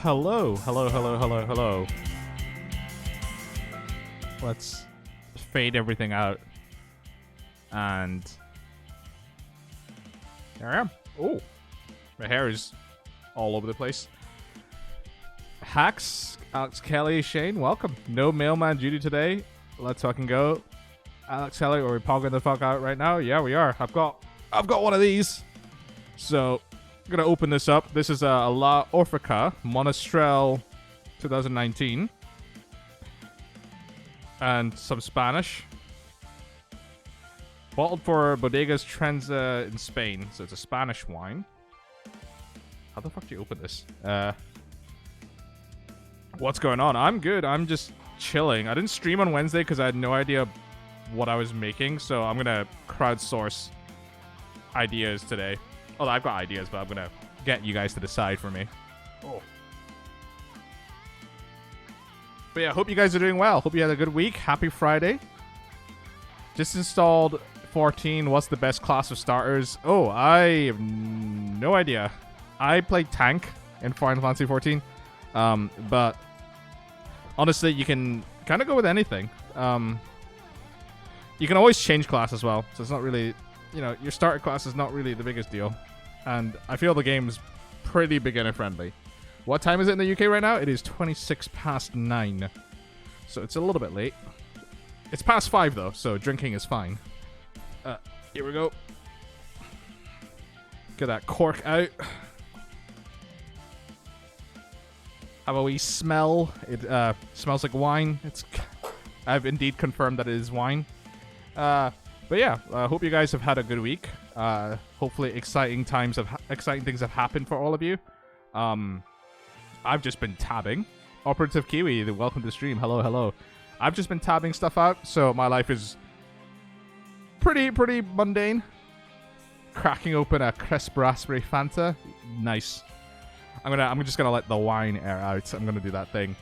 Hello, hello, hello, hello, hello. Let's fade everything out. And there I am. Oh, my hair is all over the place. Hacks, Alex Kelly, Shane, welcome. No mailman duty today. Let's fucking go. Alex Kelly, are we pogging the fuck out right now? Yeah, we are. I've got one of these. So I'm gonna open this up. This is a La Orfica Monastrell 2019. And some Spanish. Bottled for Bodegas Trenza in Spain. So it's a Spanish wine. How the fuck do you open this? What's going on? I'm good. I'm just chilling. I didn't stream on Wednesday because I had no idea what I was making. So I'm going to crowdsource ideas today. Although I've got ideas, but I'm going to get you guys to decide for me. Oh. But yeah, hope you guys are doing well. Hope you had a good week. Happy Friday. Just installed 14. What's the best class of starters? Oh, I have no idea. I played tank in Final Fantasy 14. But honestly, you can kind of go with anything. You can always change class as well. So it's not really, your starter class is not really the biggest deal. And I feel the game's pretty beginner friendly. What time is it in the UK right now? It is 26 past 9. So it's a little bit late. It's past 5 though, so drinking is fine. Here we go. Get that cork out. Have a wee smell. It smells like wine. I've indeed confirmed that it is wine. But yeah, I hope you guys have had a good week. Hopefully exciting things have happened for all of you. I've just been tabbing. Operative Kiwi, welcome to the stream. Hello, hello. I've just been tabbing stuff out, so my life is pretty mundane. Cracking open a crisp raspberry Fanta. Nice. I'm just gonna let the wine air out. I'm gonna do that thing.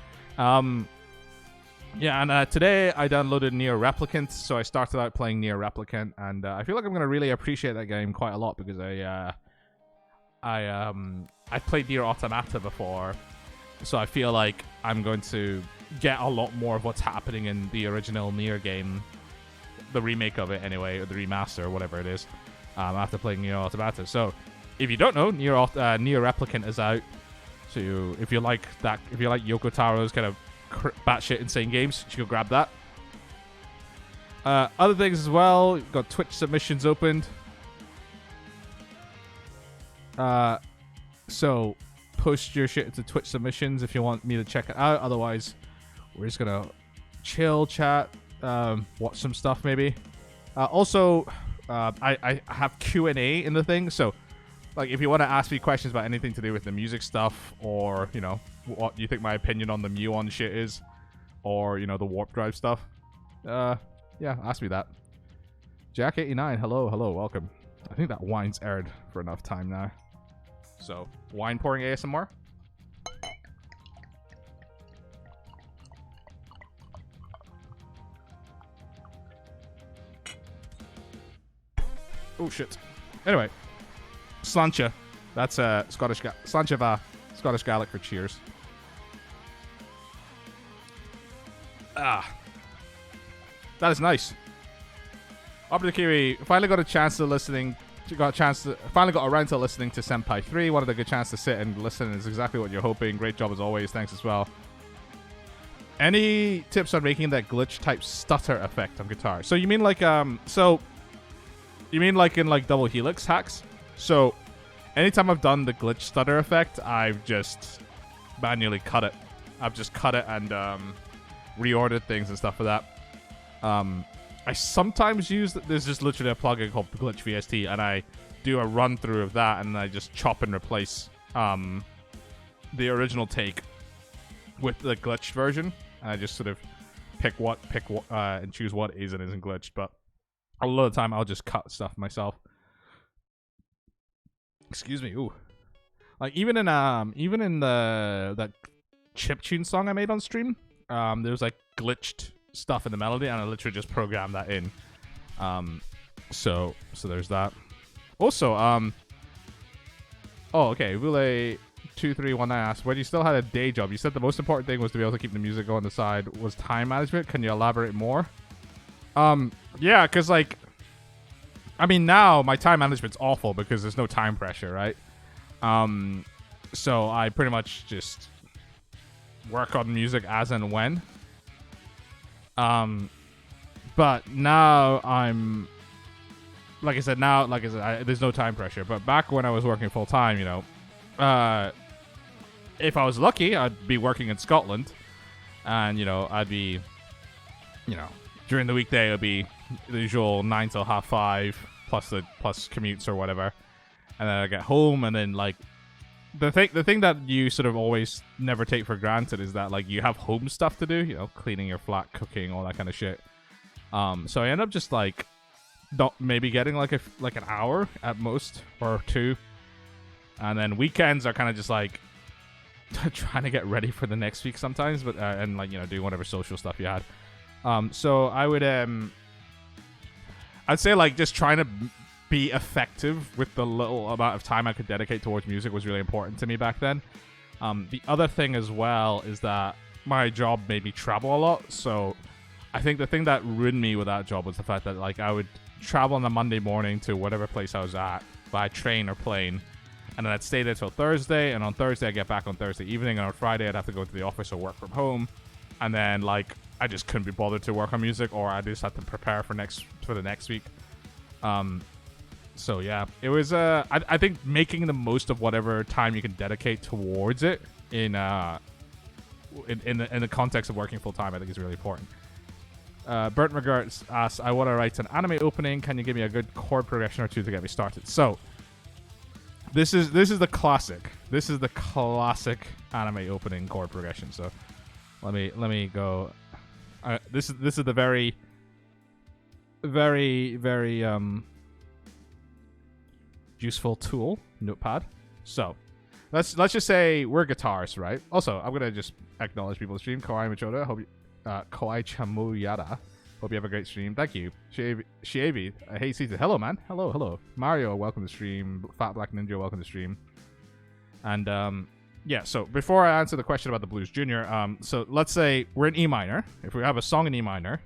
Yeah, and today I downloaded Nier Replicant, so I started out playing Nier Replicant, and I feel like I'm gonna really appreciate that game quite a lot because I played Nier Automata before, so I feel like I'm going to get a lot more of what's happening in the original Nier game, the remake of it anyway, or the remaster, or whatever it is, after playing Nier Automata. So, if you don't know, Nier Replicant is out. So if you like Yoko Taro's kind of batshit insane games, you should go grab that. Other things as well, you've got Twitch submissions opened. So post your shit into Twitch submissions if you want me to check it out. Otherwise, we're just gonna chill, chat, watch some stuff maybe. Also, I have Q&A in the thing, so like if you want to ask me questions about anything to do with the music stuff, or what you think my opinion on the Muon shit is, or the warp drive stuff, yeah, ask me that. Jack89, hello, welcome. I think that wine's aired for enough time now. So, wine pouring ASMR. Oh shit. Anyway, Slancha. That's Scottish Slancha va Scottish Gaelic for cheers. That is nice. Operative Kiwi finally got around to listening to Senpai 3. Wanted a good chance to sit and listen. Is exactly what you're hoping. Great job as always. Thanks as well. Any tips on making that glitch type stutter effect on guitar? So you mean like in like double helix hacks? So anytime I've done the glitch stutter effect, I've just manually cut it. I've just cut it and reordered things and stuff for that. I sometimes use there's just literally a plugin called Glitch VST, and I do a run through of that, and I just chop and replace the original take with the glitched version, and I just sort of pick and choose what is and isn't glitched. But a lot of the time, I'll just cut stuff myself. Excuse me. Ooh, like even in that chiptune song I made on stream, there's like glitched stuff in the melody, and I literally just programmed that in. So there's that. Also, oh okay, Vule 2319 asks, when you still had a day job, you said the most important thing was to be able to keep the music on the side was time management. Can you elaborate more? Yeah, because like, I mean, now my time management's awful because there's no time pressure, right? So I pretty much just work on music as and when. But now I'm, like I said, there's no time pressure. But back when I was working full time, you know, if I was lucky, I'd be working in Scotland, and you know, I'd be, you know, during the weekday it'd be the usual 9 till 5:30 plus commutes or whatever, and then I get home, and then like the thing that you sort of always never take for granted is that like you have home stuff to do, you know, cleaning your flat, cooking, all that kind of shit. So I end up just like maybe getting like an hour at most or two, and then weekends are kind of just like trying to get ready for the next week sometimes, but and like, you know, do whatever social stuff you had. So I would I'd say like just trying to be effective with the little amount of time I could dedicate towards music was really important to me back then. The other thing as well is that my job made me travel a lot, so I think the thing that ruined me with that job was the fact that like I would travel on a Monday morning to whatever place I was at by train or plane, and then I'd stay there till Thursday, and on Thursday I'd get back on Thursday evening, and on Friday I'd have to go to the office or work from home, and then like I just couldn't be bothered to work on music, or I just had to prepare for the next week. So yeah, it was I think making the most of whatever time you can dedicate towards it in the context of working full time, I think is really important. Bert McGirt asks, I want to write an anime opening. Can you give me a good chord progression or two to get me started? So this is the classic. This is the classic anime opening chord progression. So let me go. This is the very useful tool, notepad. So let's just say we're guitarists, right? Also, I'm gonna just acknowledge people in the stream. Kawai Machoda, hope you, Kawai Chamuyada, hope you have a great stream. Thank you. Shievi, hey Sithu, hello man, hello. Mario, welcome to the stream. Fat Black Ninja, welcome to the stream. And yeah, so before I answer the question about the Blues Junior, so let's say we're in E minor. If we have a song in E minor,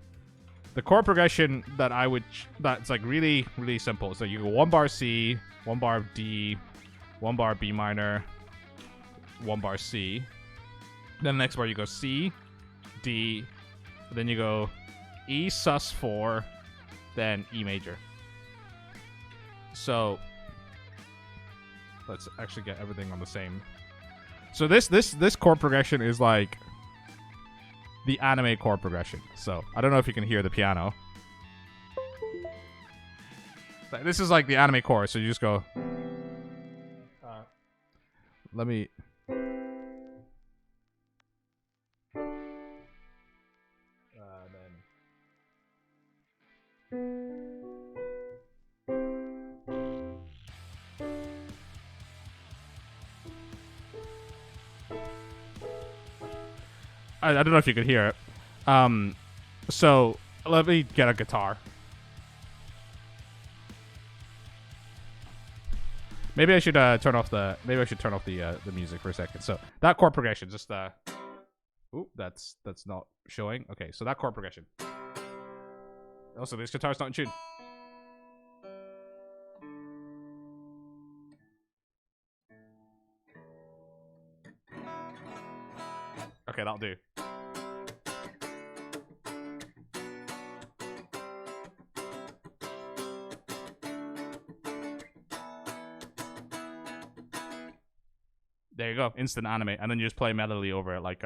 the chord progression that's like really, really simple. So you go 1 bar C, 1 bar D, 1 bar B minor, 1 bar C. Then the next bar you go C, D, then you go E sus4, then E major. So let's actually get everything on the same. So this chord progression is like the anime chord progression. So I don't know if you can hear the piano. But this is like the anime chord. So you just go. Let me. I don't know if you could hear it. So let me get a guitar. Maybe I should turn off the music for a second. So that chord progression, just oop, that's not showing. Okay, so that chord progression. Also, this guitar's not in tune. Okay, that'll do. There you go, instant anime, and then you just play melody over it, like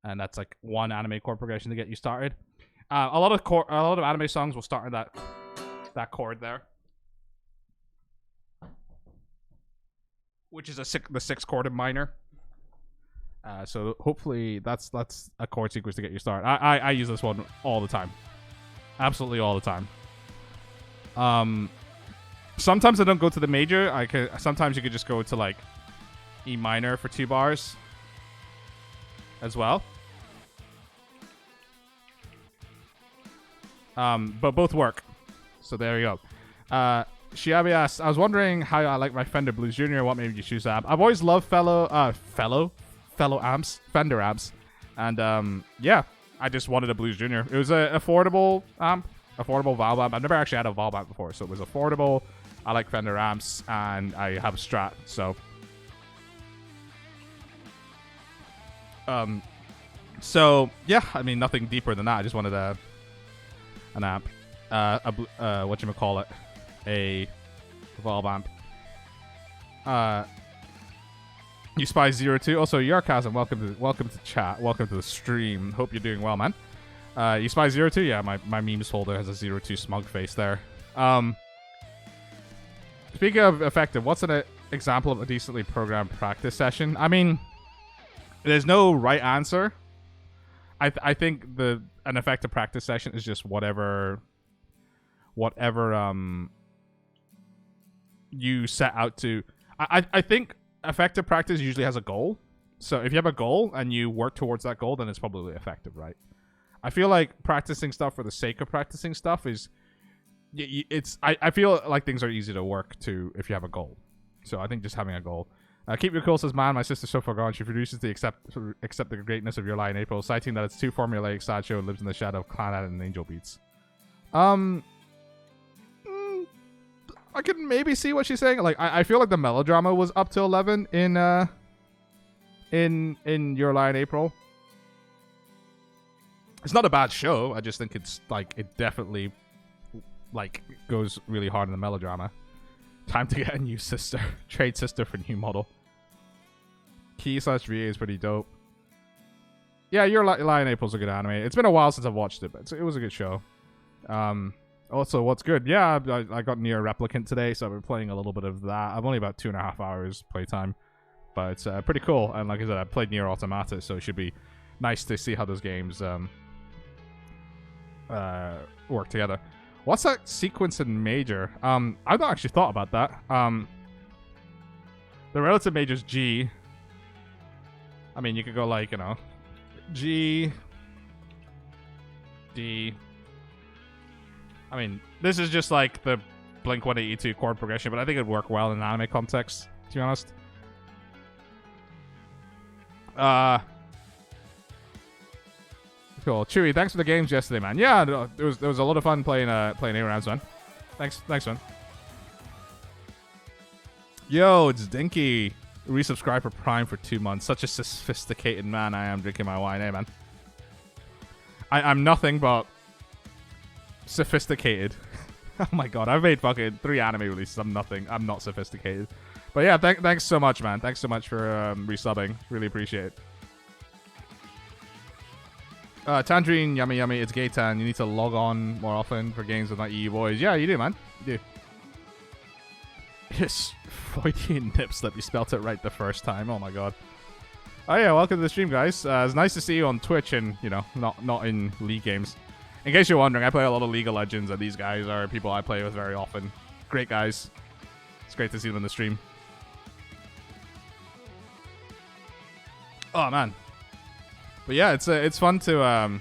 and that's like one anime chord progression to get you started. A lot of anime songs will start in that chord there, which is the 6th chord in minor. So hopefully that's a chord sequence to get you started. I use this one all the time, absolutely all the time. Sometimes I don't go to the major. Sometimes you could just go to like E minor for 2 bars as well. But both work. So there you go. Shiabi asks, I was wondering how I like my Fender Blues Junior. What made you choose that amp? I've always loved fellow amps, Fender amps, and yeah, I just wanted a Blues Junior. It was an affordable amp, affordable valve amp. I've never actually had a valve amp before, so it was affordable. I like Fender amps, and I have a Strat, so so yeah, I mean nothing deeper than that. I just wanted an amp, whatchamacallit, a valve amp. You Spy 02. Also, Yarkasm, welcome to chat. Welcome to the stream. Hope you're doing well, man. You Spy 02. Yeah, my memes folder has a 02 smug face there. Speaking of effective, what's an example of a decently programmed practice session? I mean, there's no right answer. I think an effective practice session is just whatever you set out to. I think effective practice usually has a goal. So if you have a goal and you work towards that goal, then it's probably effective, right? I feel like practicing stuff for the sake of practicing stuff is I feel like things are easy to work to if you have a goal. So I think just having a goal. Keep your cool, says, man, my sister's so far gone. She produces the accept the greatness of your lie in April, citing that it's too formulaic, sideshow, and lives in the shadow of Clan and Angel Beats. I can maybe see what she's saying. Like, I feel like the melodrama was up to 11 in Your Lie in April. It's not a bad show. I just think it's like it definitely like goes really hard in the melodrama. Time to get a new sister. Trade sister for new model. Key/VA is pretty dope. Yeah, Your Lie in April's a good anime. It's been a while since I've watched it, but it was a good show. Also, what's good? Yeah, I got Nier Replicant today, so I've been playing a little bit of that. I've only about 2.5 hours playtime, but it's pretty cool. And like I said, I played Nier Automata, so it should be nice to see how those games work together. What's that sequence in major? I've not actually thought about that. The relative major's G. I mean, you could go like, G, D. I mean, this is just like the Blink-182 chord progression, but I think it'd work well in an anime context, to be honest. Cool. Chewy, thanks for the games yesterday, man. Yeah, there was a lot of fun playing A-Rounds, man. Thanks, man. Yo, it's Dinky. Resubscribe for Prime for 2 months. Such a sophisticated man I am drinking my wine, man. I'm nothing but sophisticated. Oh my god, I've made fucking 3 anime releases. I'm nothing. I'm not sophisticated. But yeah, thanks so much, man. Thanks so much for resubbing. Really appreciate it. Tangerine, yummy. It's Gaytan. You need to log on more often for games with my EU boys. Yeah, you do, man. You do. Yes, Freudian nip slip. You spelt it right the first time. Oh my god. Oh yeah, welcome to the stream, guys. It's nice to see you on Twitch and, not in League games. In case you're wondering, I play a lot of League of Legends, and these guys are people I play with very often. Great guys. It's great to see them in the stream. Oh man. But yeah, it's fun to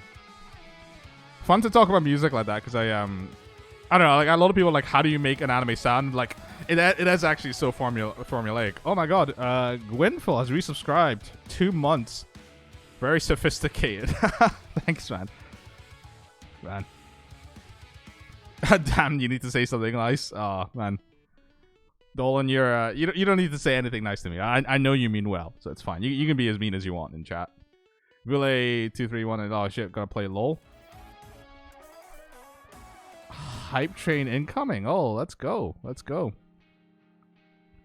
talk about music like that, because I don't know, like a lot of people are like, how do you make an anime sound? Like it is actually so formulaic. Oh my god, Gwynful has resubscribed 2 months. Very sophisticated. Thanks, man. Damn, you need to say something nice. Oh man, Dolan, you're you don't need to say anything nice to me. I know you mean well, so it's fine. You can be as mean as you want in chat. Relay 231 and oh shit, gotta play LOL. Hype train incoming. Oh, let's go.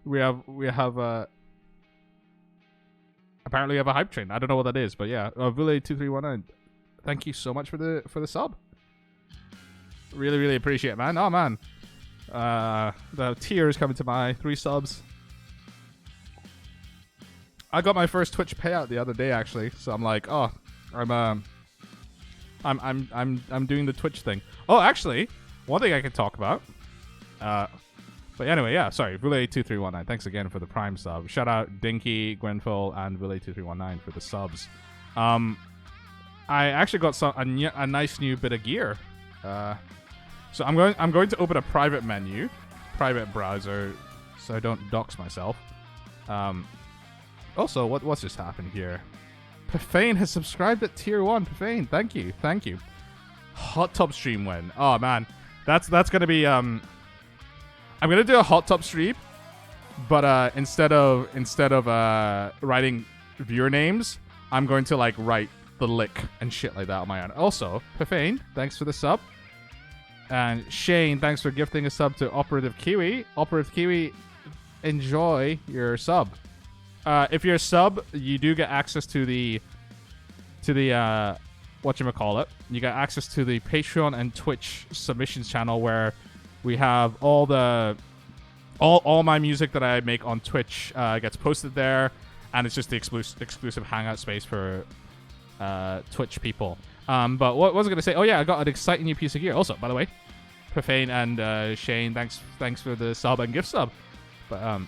We have apparently we have a hype train. I don't know what that is, but yeah. Relay 2319. Thank you so much for the sub. Really appreciate it, man. Oh man. The tears coming to my 3 subs. I got my first Twitch payout the other day, actually. So I'm like, oh, I'm doing the Twitch thing. Oh, actually, one thing I could talk about. But anyway, yeah, sorry, Relay 2319. Thanks again for the Prime sub. Shout out Dinky, Gwenful, and Relay 2319 for the subs. I actually got a nice new bit of gear. So I'm going to open a private menu, private browser, so I don't dox myself. Also, what's just happened here? Profane has subscribed at tier 1. Profane, thank you. Hot tub stream win. Oh man, that's gonna be I'm gonna do a hot tub stream, but instead of writing viewer names, I'm going to like write the lick and shit like that on my own. Also, Profane, thanks for the sub. And Shane, thanks for gifting a sub to Operative Kiwi. Operative Kiwi, enjoy your sub. If you're a sub, you do get access to the whatchamacallit. You get access to the Patreon and Twitch submissions channel where we have all my music that I make on Twitch gets posted there, and it's just the exclusive hangout space for Twitch people. But what was I gonna say? Oh yeah, I got an exciting new piece of gear. Also, by the way, Profane and Shane, thanks for the sub and gift sub. But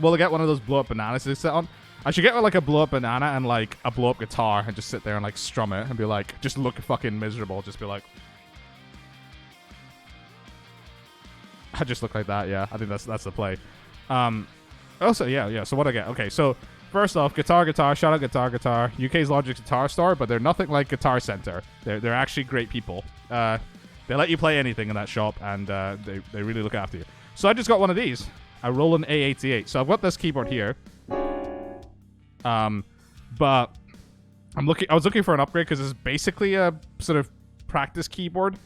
will I get one of those blow up bananas to sit on? I should get like a blow up banana and like a blow up guitar and just sit there and like strum it and be like, just look fucking miserable. Just be like, I just look like that. Yeah, I think that's the play. Also, yeah. So what I get? Okay, so first off, Guitar. Shout out Guitar. UK's largest guitar store, but they're nothing like Guitar Center. They're actually great people. They let you play anything in that shop, and they really look after you. So I just got one of these, a Roland A88. So I've got this keyboard here. But I was looking for an upgrade because it's basically a sort of practice keyboard.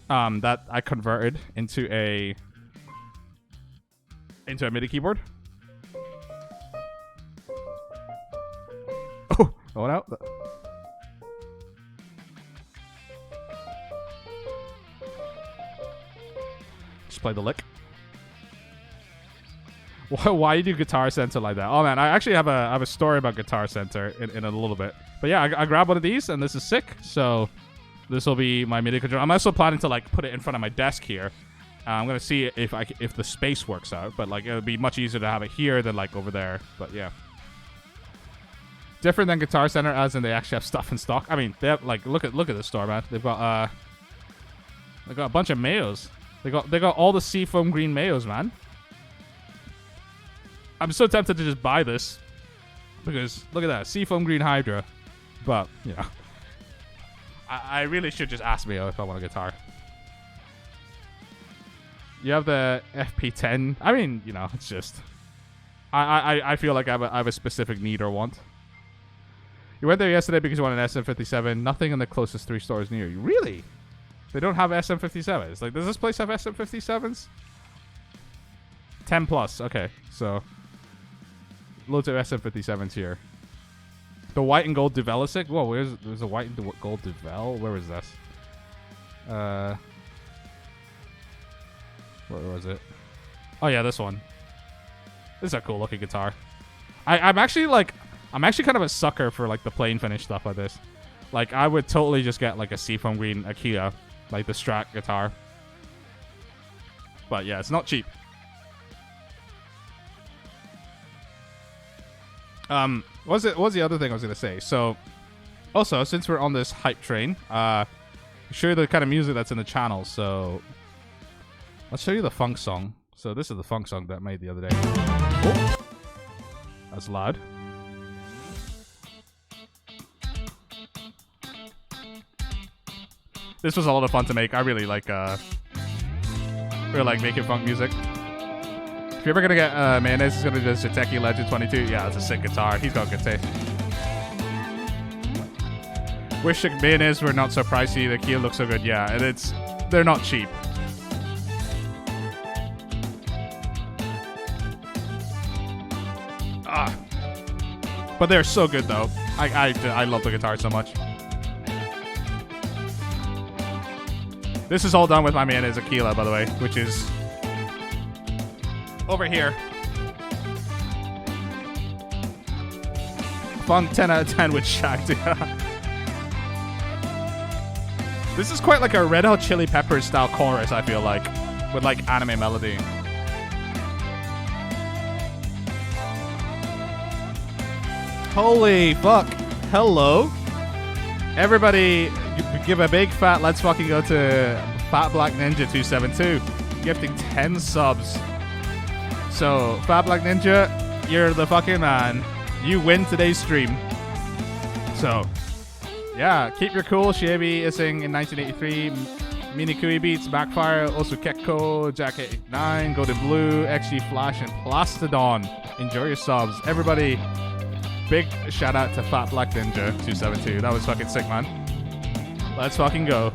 That I converted into a MIDI keyboard. Oh, going out. Just play the lick. Why you do Guitar Center like that? Oh man, I actually have a story about Guitar Center in a little bit. But yeah, I grabbed one of these and this is sick. So this will be my MIDI controller. I'm also planning to like put it in front of my desk here. I'm gonna see if the space works out. But like it would be much easier to have it here than like over there. But yeah, different than Guitar Center, as in they actually have stuff in stock. I mean, they have like look at this store, man. They've got a bunch of mayos. They got all the seafoam green mayos, man. I'm so tempted to just buy this because look at that, seafoam green Hydra. But yeah, I really should just ask Mio if I want a guitar. You have the FP10. I mean, you know, it's just I feel like I have a specific need or want. You went there yesterday because you want an SM57. Nothing in the closest 3 stores near you. Really? They don't have SM57s. Like, does this place have SM57s? 10 plus. Okay, so loads of SM57s here. The white and gold Duvelisic. Whoa, there's a white and gold Duvel. Where was this? Where was it? Oh yeah, this one. This is a cool looking guitar. I'm actually kind of a sucker for like the plain finish stuff like this. Like I would totally just get like a seafoam green Akira, like the Strat guitar. But yeah, it's not cheap. What was the other thing I was gonna say? So, also since we're on this hype train, show you the kind of music that's in the channel. So, let's show you the funk song. So this is the funk song that I made the other day. Oh, that's loud. This was a lot of fun to make. I really like making funk music. If you're ever gonna get Mayonnaise is gonna do Shiteki Legend 22. Yeah, it's a sick guitar. He's got good taste. Wish Mayonnaise were not so pricey. The key looks so good. Yeah, and they're not cheap. But they're so good though. I love the guitar so much. This is all done with my Mayonnaise Aquila, by the way, which is over here. Fun 10 out of 10 with Shaq. This is quite like a Red Hot Chili Peppers style chorus, I feel like, with like anime melody. Holy fuck. Hello. Everybody, give a big fat let's fucking go to Fat Black Ninja 272, gifting 10 subs. So, Fat Black Ninja, you're the fucking man. You win today's stream. So, yeah, keep your cool. Shiebi Ising in 1983. Minikui Beats, Backfire, Osukeko, Jack 89, Golden Blue, XG Flash, and Plastodon. Enjoy your subs. Everybody, big shout out to Fat Black Ninja 272. That was fucking sick, man. Let's fucking go.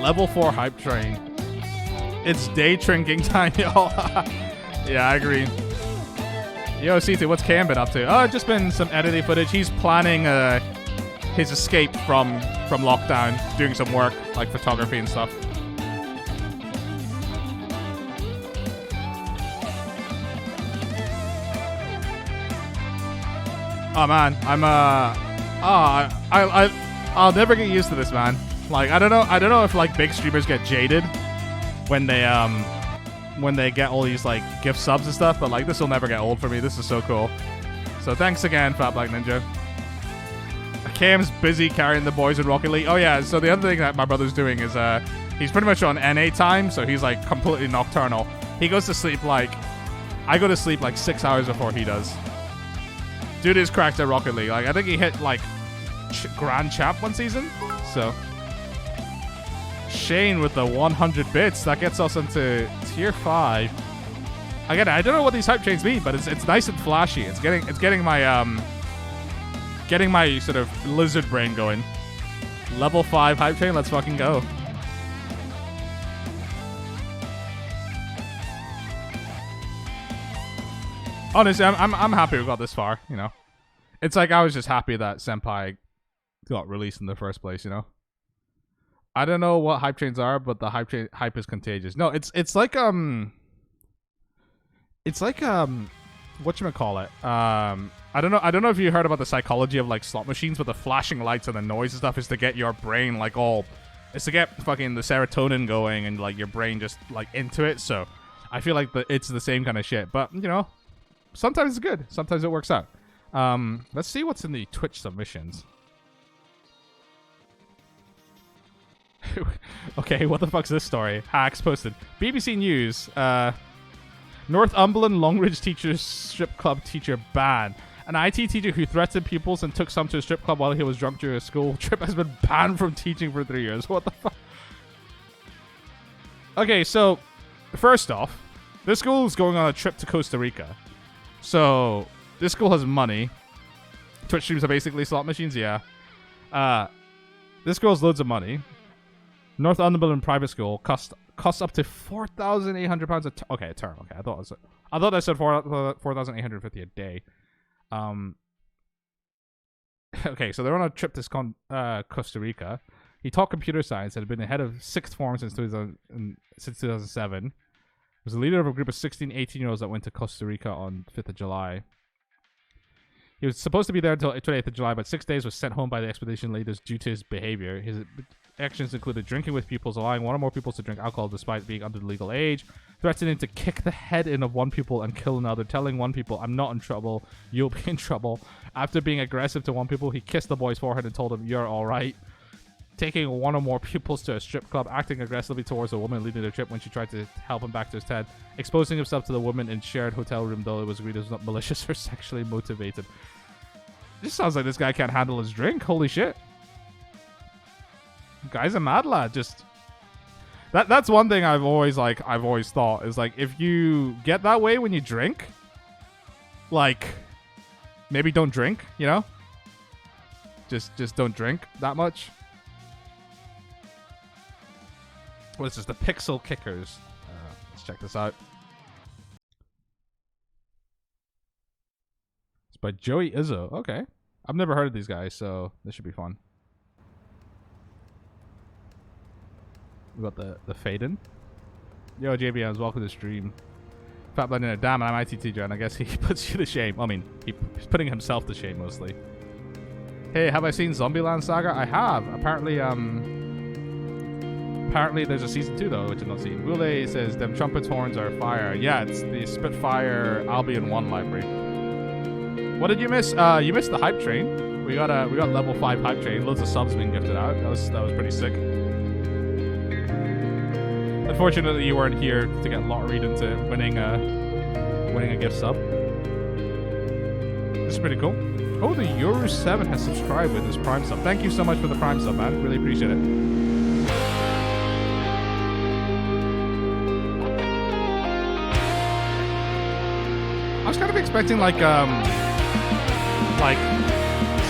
Level 4 hype train. It's day drinking time, y'all. Yeah, I agree. Yo, Sithu, what's Cam been up to? Oh, just been some editing footage. He's planning his escape from lockdown, doing some work, like photography and stuff. Oh man, I'll never get used to this, man. Like, I don't know if like big streamers get jaded when they get all these like gift subs and stuff, but like this will never get old for me. This is so cool. So thanks again, Fat Black Ninja. Cam's busy carrying the boys in Rocket League. Oh yeah, so the other thing that my brother's doing is he's pretty much on NA time, so he's like completely nocturnal. He goes to sleep like, I go to sleep like 6 hours before he does. Dude is cracked at Rocket League. Like, I think he hit like Grand Champ one season. So Shane with the 100 bits. That gets us into tier 5. Again, I don't know what these hype chains mean, but it's nice and flashy. It's getting my sort of lizard brain going. Level 5 hype chain. Let's fucking go. Honestly, I'm happy we got this far, you know. It's like I was just happy that Senpai got released in the first place, you know. I don't know what hype chains are, but the hype is contagious. No, it's like whatchamacallit? I don't know if you heard about the psychology of like slot machines, but the flashing lights and the noise and stuff is to get your brain like all, it's to get fucking the serotonin going and like your brain just like into it. So I feel like it's the same kind of shit, but you know, sometimes it's good, sometimes it works out. Let's see what's in the Twitch submissions. Okay, what the fuck's this story? Hacks posted. BBC News. Northumberland Longridge teacher's strip club teacher banned. An IT teacher who threatened pupils and took some to a strip club while he was drunk during a school trip has been banned from teaching for 3 years. What the fuck? Okay, so first off, this school is going on a trip to Costa Rica. So this school has money. Twitch streams are basically slot machines, yeah. This school has loads of money. Northumberland private school costs up to £4,800 a term. Okay, I thought I said 4,850 a day. Okay, so they're on a trip to Costa Rica. He taught computer science and had been the head of sixth form since 2007. He was the leader of a group of 16, 18-year-olds that went to Costa Rica on 5th of July. He was supposed to be there until 28th of July, but 6 days was sent home by the expedition leaders due to his behavior. His actions included drinking with pupils, allowing one or more pupils to drink alcohol despite being under the legal age, threatening to kick the head in of one pupil and kill another, telling one pupil, "I'm not in trouble, you'll be in trouble." After being aggressive to one pupil, he kissed the boy's forehead and told him, "You're alright." Taking one or more pupils to a strip club, acting aggressively towards a woman leading the trip when she tried to help him back to his tent, exposing himself to the woman in shared hotel room, though it was agreed it was not malicious or sexually motivated. This sounds like this guy can't handle his drink. Holy shit. Guy's a mad lad. Just that's one thing I've always thought is like, if you get that way when you drink, like maybe don't drink, you know? Just don't drink that much. What is this? The Pixel Kickers. Let's check this out. It's by Joey Izzo. Okay. I've never heard of these guys, so this should be fun. We got the Faden. Yo, JBMs, welcome to the stream. Fat Blood in a damn, I'm IT teacher, and I guess he puts you to shame. I mean, he's putting himself to shame mostly. Hey, have I seen Zombieland Saga? I have. Apparently, apparently there's a season 2 though, which I've not seen. Wule says them trumpets horns are fire. Yeah, it's the Spitfire Albion 1 library. What did you miss? You missed the hype train. We got level 5 hype train. Loads of subs being gifted out. That was pretty sick. Unfortunately, you weren't here to get lotteried into winning a gift sub. This is pretty cool. Oh, the Euro 7 has subscribed with his Prime sub. Thank you so much for the Prime sub, man. Really appreciate it. I was kind of expecting like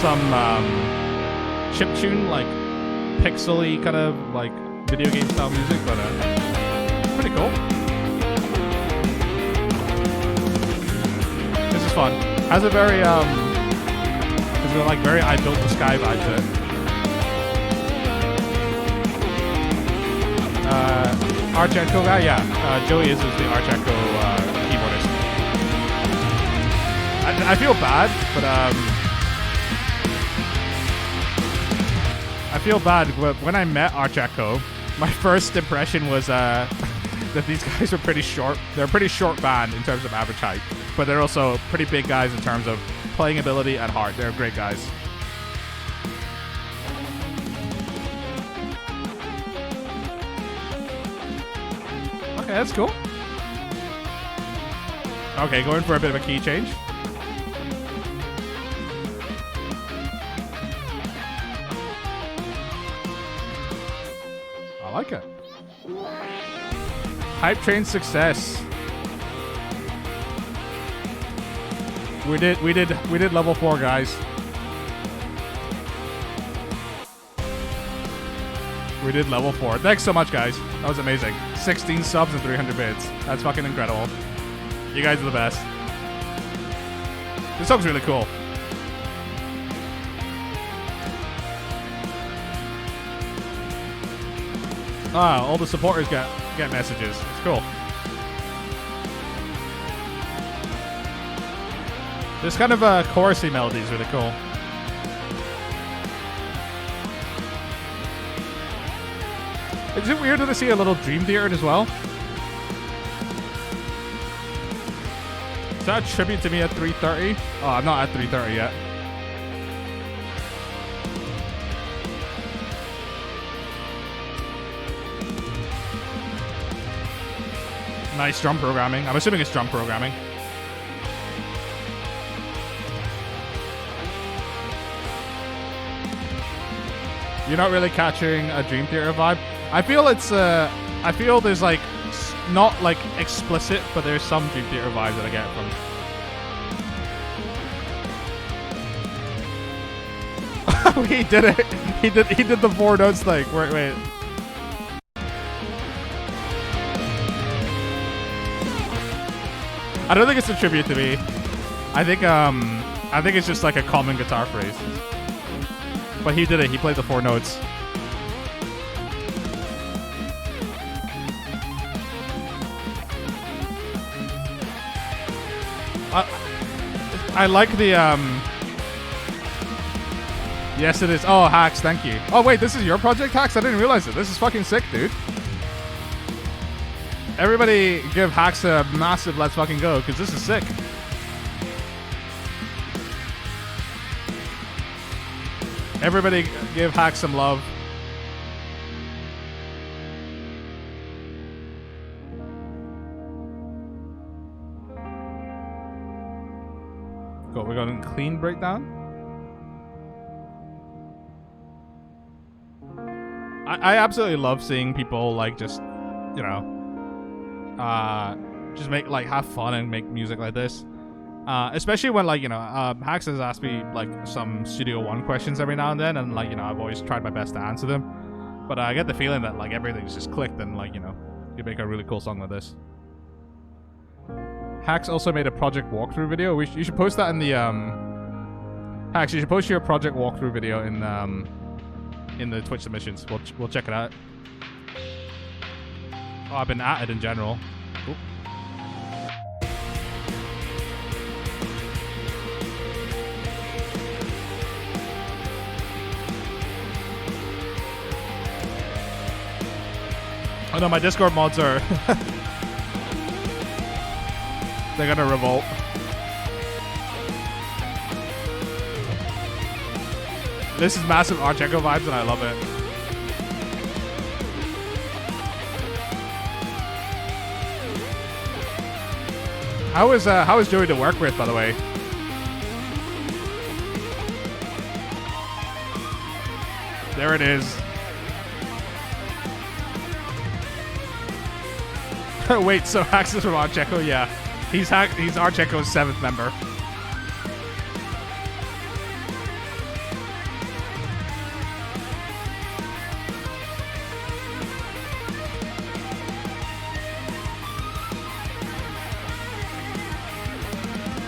some chiptune, like pixely kind of like video game style music, but pretty cool. This is fun. Has a very it's got like very I Built the Sky vibe to it. Arch Echo guy, yeah. Joey is the Arch Echo keyboardist. I feel bad, but I feel bad. When I met Arch Echo, my first impression was that these guys were pretty short. They're a pretty short band in terms of average height, but they're also pretty big guys in terms of playing ability and heart. They're great guys. Okay, that's cool. Okay, going for a bit of a key change. I like it. Hype train success. We did level 4, guys. We did level 4. Thanks so much, guys. That was amazing. 16 subs and 300 bits. That's fucking incredible. You guys are the best. This song's really cool. Ah, all the supporters get messages. It's cool. This kind of chorusy melody is really cool. Is it weird to see a little Dream Theater as well? Is that a tribute to me at 3:30? Oh, I'm not at 3:30 yet. Nice drum programming. I'm assuming it's drum programming. You're not really catching a Dream Theater vibe. I feel it's I feel there's like not like explicit, but there's some Dream Theater vibes that I get from. He did it. He did the 4 notes thing. Wait. I don't think it's a tribute to me. I think it's just like a common guitar phrase. But he did it. He played the 4 notes. I like the Yes, it is. Oh, Hacks, thank you. Oh wait, this is your project, Hacks? I didn't realize it. This is fucking sick, dude. Everybody give Hacks a massive let's fucking go, because this is sick. Everybody give Hacks some love. Cool, we got a clean breakdown. I absolutely love seeing people like just, you know, just make like have fun and make music like this. Especially when like, you know, Hacks has asked me like some Studio One questions every now and then, and like, you know, I've always tried my best to answer them. But I get the feeling that like everything's just clicked, and like, you know, you make a really cool song like this. Hacks also made a project walkthrough video. You should post that in the Hacks, you should post your project walkthrough video in the Twitch submissions. We'll check it out. Oh, I've been at it in general. Oop. no, my Discord mods are... They're gonna revolt. This is massive Archeco vibes and I love it. How is Joey to work with, by the way? There it is. Wait, so Hax is from Archeco? Yeah. He's Archeco's 7th member.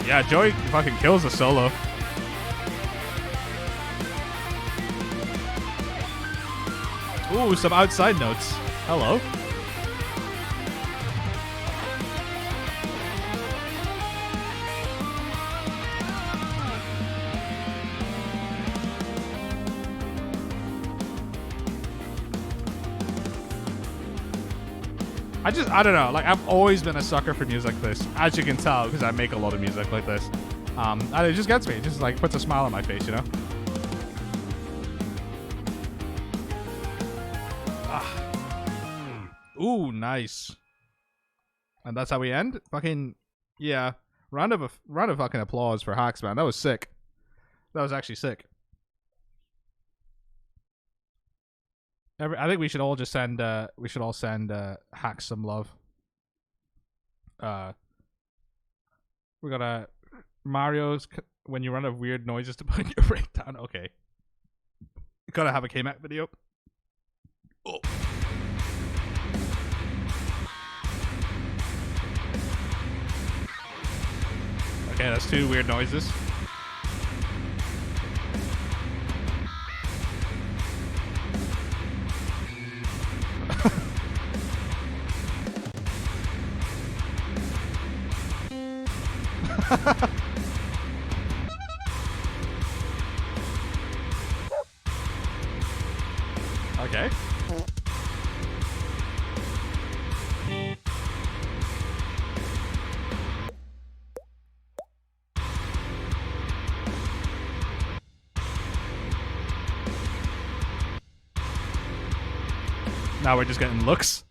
Yeah, Joey fucking kills the solo. Ooh, some outside notes. Hello. I don't know. Like, I've always been a sucker for music like this, as you can tell, because I make a lot of music like this. And it just gets me. It just like puts a smile on my face, you know. Ooh, nice. And that's how we end. Fucking yeah. Round of fucking applause for Hacks, man. That was sick. That was actually sick. I think we should all just send Hacks some love. We got a Mario's when you run out of weird noises to put your breakdown. Okay. Gotta have a K-Mac video. Oh. Okay, that's 2 weird noises. Okay. Now we're just getting looks.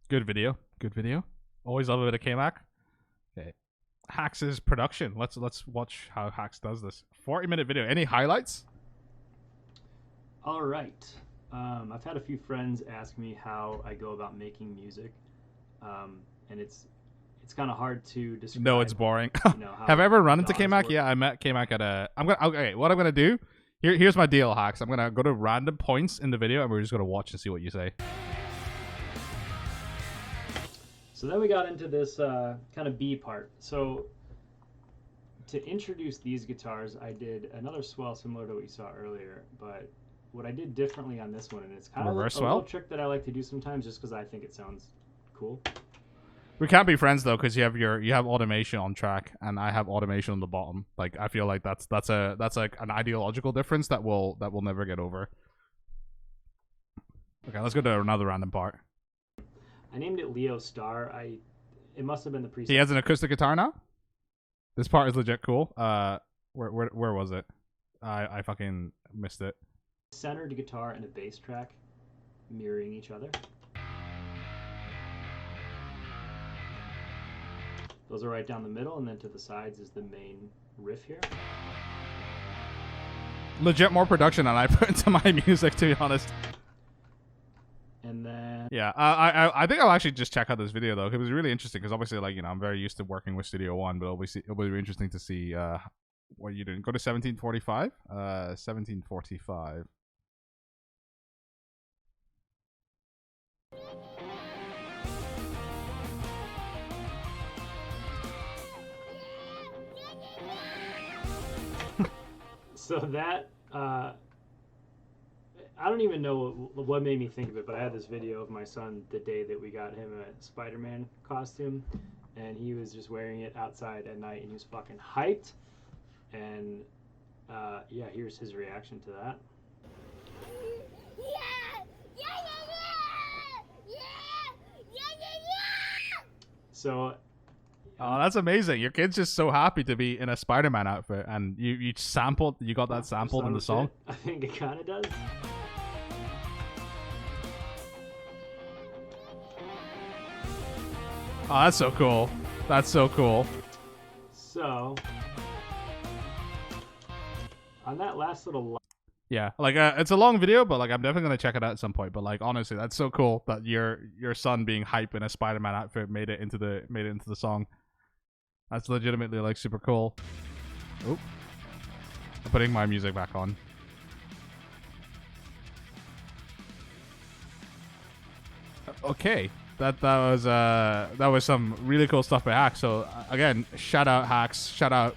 Good video. Good video. Always love a bit of K-Mac. Okay. Hax's production. Let's watch how Hax does this. 40-minute video. Any highlights? All right. I've had a few friends ask me how I go about making music, and it's kind of hard to describe. No, it's boring. You know, have I ever run into K-Mac? Yeah, I met K-Mac at a. Okay. What I'm gonna do? Here's my deal, Hax. I'm gonna go to random points in the video, and we're just gonna watch and see what you say. So then we got into this kind of B part. So to introduce these guitars, I did another swell similar to what you saw earlier, but what I did differently on this one, and it's kind of a little trick that I like to do sometimes just because I think it sounds cool. We can't be friends though, because you have automation on track, and I have automation on the bottom. Like, I feel like that's like an ideological difference that we'll never get over. Okay, let's go to another random part. I named it Leo Star. It must have been the preset. He has an acoustic guitar now. This part is legit cool. Where was it? I fucking missed it. Centered guitar and a bass track mirroring each other. Those are right down the middle, and then to the sides is the main riff here. Legit more production than I put into my music, to be honest. And then yeah, I think I'll actually just check out this video though. It was really interesting because obviously, like, you know, I'm very used to working with Studio One, but it'll be interesting to see what you're doing. Go to 1745. 1745. So that I don't even know what made me think of it, but I had this video of my son the day that we got him a Spider-Man costume, and he was just wearing it outside at night, and he was fucking hyped. And yeah, here's his reaction to that. So Oh, that's amazing. Your kid's just so happy to be in a Spider-Man outfit, and you got that sampled in the song. Shit. I think it kind of does. Oh, that's so cool. That's so cool. So on that last little Yeah, like it's a long video, but like I'm definitely gonna check it out at some point. But like honestly, that's so cool that your son being hype in a Spider-Man outfit made it into the song. That's legitimately like super cool. Oh, I'm putting my music back on. Okay, that was some really cool stuff by Hacks. So again, shout out Hacks, shout out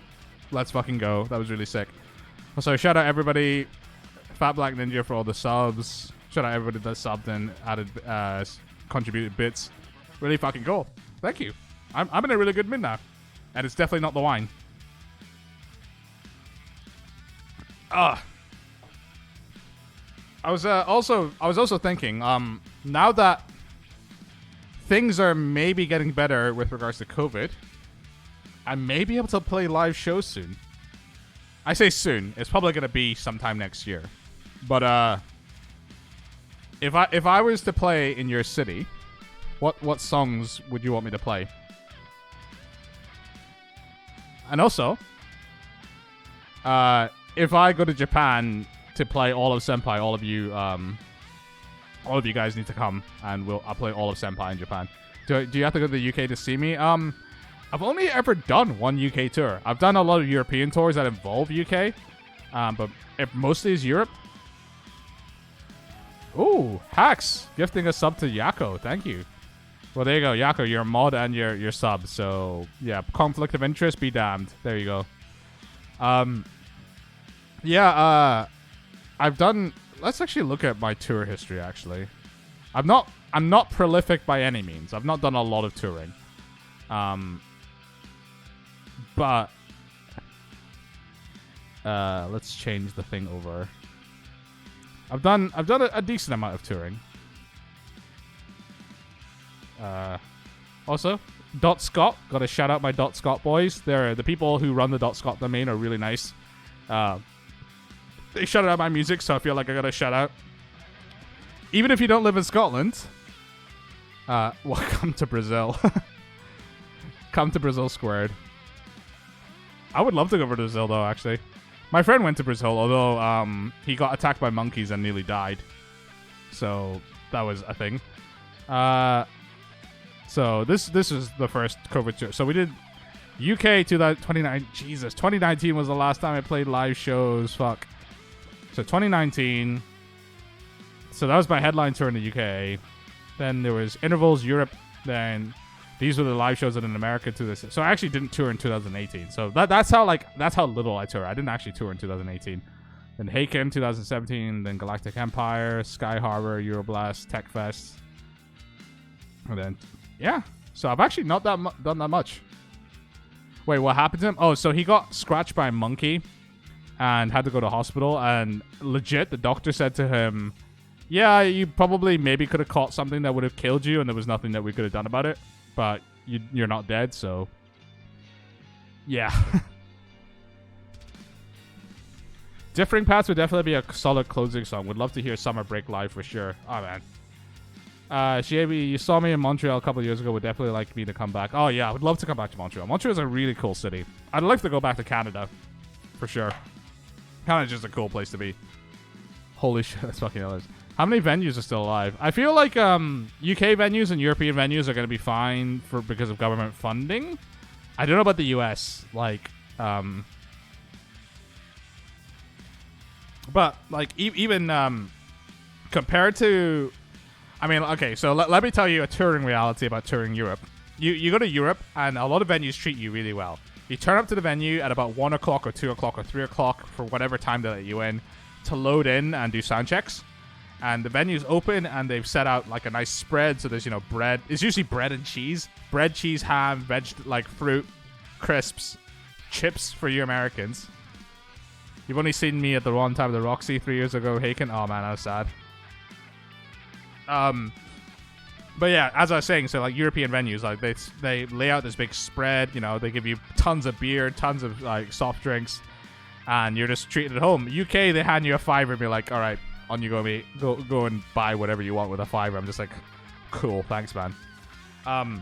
Let's Fucking Go. That was really sick. Also, shout out everybody, Fat Black Ninja for all the subs. Shout out everybody that subbed and added contributed bits. Really fucking cool. Thank you. I'm in a really good mood now. And it's definitely not the wine. I was also thinking, now that things are maybe getting better with regards to COVID, I may be able to play live shows soon. I say soon. It's probably gonna be sometime next year. But if I was to play in your city, what songs would you want me to play? And also, if I go to Japan to play all of Senpai, all of you guys need to come, and I'll play all of Senpai in Japan. Do you have to go to the UK to see me? I've only ever done one UK tour. I've done a lot of European tours that involve UK, but it mostly is Europe. Ooh, Hacks gifting a sub to Yako. Thank you. Well, there you go, Yako. You're a mod and you're sub. So yeah, conflict of interest be damned. There you go. I've done. Let's actually look at my tour history. Actually, I'm not prolific by any means. I've not done a lot of touring. But let's change the thing over. I've done a decent amount of touring. Also, Dot Scott, gotta shout out my Dot Scott boys. They're the people who run the Dot Scott domain are really nice. They shouted out my music, so I feel like I gotta shout out. Even if you don't live in Scotland, welcome to Brazil. Come to Brazil squared. I would love to go to Brazil though, actually. My friend went to Brazil, although he got attacked by monkeys and nearly died. So that was a thing. So this is the first COVID tour. So we did UK 2019. Jesus, 2019 was the last time I played live shows. Fuck. So 2019. So that was my headline tour in the UK. Then there was intervals Europe. Then these were the live shows in America to this. So I actually didn't tour in 2018. So that's how little I tour. I didn't actually tour in 2018. Then Haken 2017. Then Galactic Empire, Sky Harbor, Euroblast, Tech Fest. And then yeah. So I've actually not done that much. Wait, what happened to him? Oh, so he got scratched by a monkey and had to go to hospital. And legit, the doctor said to him, yeah, you probably maybe could have caught something that would have killed you, and there was nothing that we could have done about it. But you're not dead, so yeah. Differing Paths would definitely be a solid closing song. Would love to hear Summer Break live for sure. Oh, man. Shiabi, you saw me in Montreal a couple of years ago. Would definitely like me to come back. Oh, yeah. I would love to come back to Montreal. Montreal is a really cool city. I'd like to go back to Canada. For sure. Canada's just a cool place to be. Holy shit. That's fucking hilarious. How many venues are still alive? I feel like UK venues and European venues are going to be fine because of government funding. I don't know about the US. Like, but like even compared to, I mean, okay, so let me tell you a touring reality about touring Europe. You go to Europe and a lot of venues treat you really well. You turn up to the venue at about 1 o'clock or 2 o'clock or 3 o'clock for whatever time they let you in to load in and do sound checks. And the venue's open, and they've set out like a nice spread. So there's, bread. It's usually bread and cheese. Bread, cheese, ham, like fruit, crisps, chips for you Americans. You've only seen me at the wrong time of the Roxy 3 years ago, Haken. Oh man, I was sad. But yeah, as I was saying, so like European venues, like they lay out this big spread. You know, they give you tons of beer, tons of like soft drinks, and you're just treated at home. UK, they hand you a fiver and be like, all right, on you go, mate. Go and buy whatever you want with a fiver. I'm just like, cool, thanks, man. I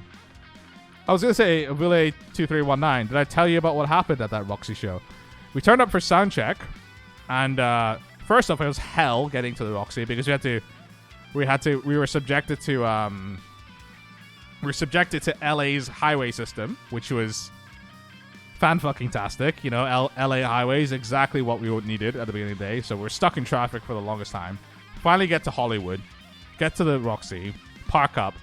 was gonna say, Ville 2319. Did I tell you about what happened at that Roxy show? We turned up for sound check, and first off, it was hell getting to the Roxy because we were subjected to LA's highway system, which was fan-fucking-tastic. You know, LA highways, exactly what we needed at the beginning of the day. So we're stuck in traffic for the longest time. Finally get to Hollywood, get to the Roxy, park up,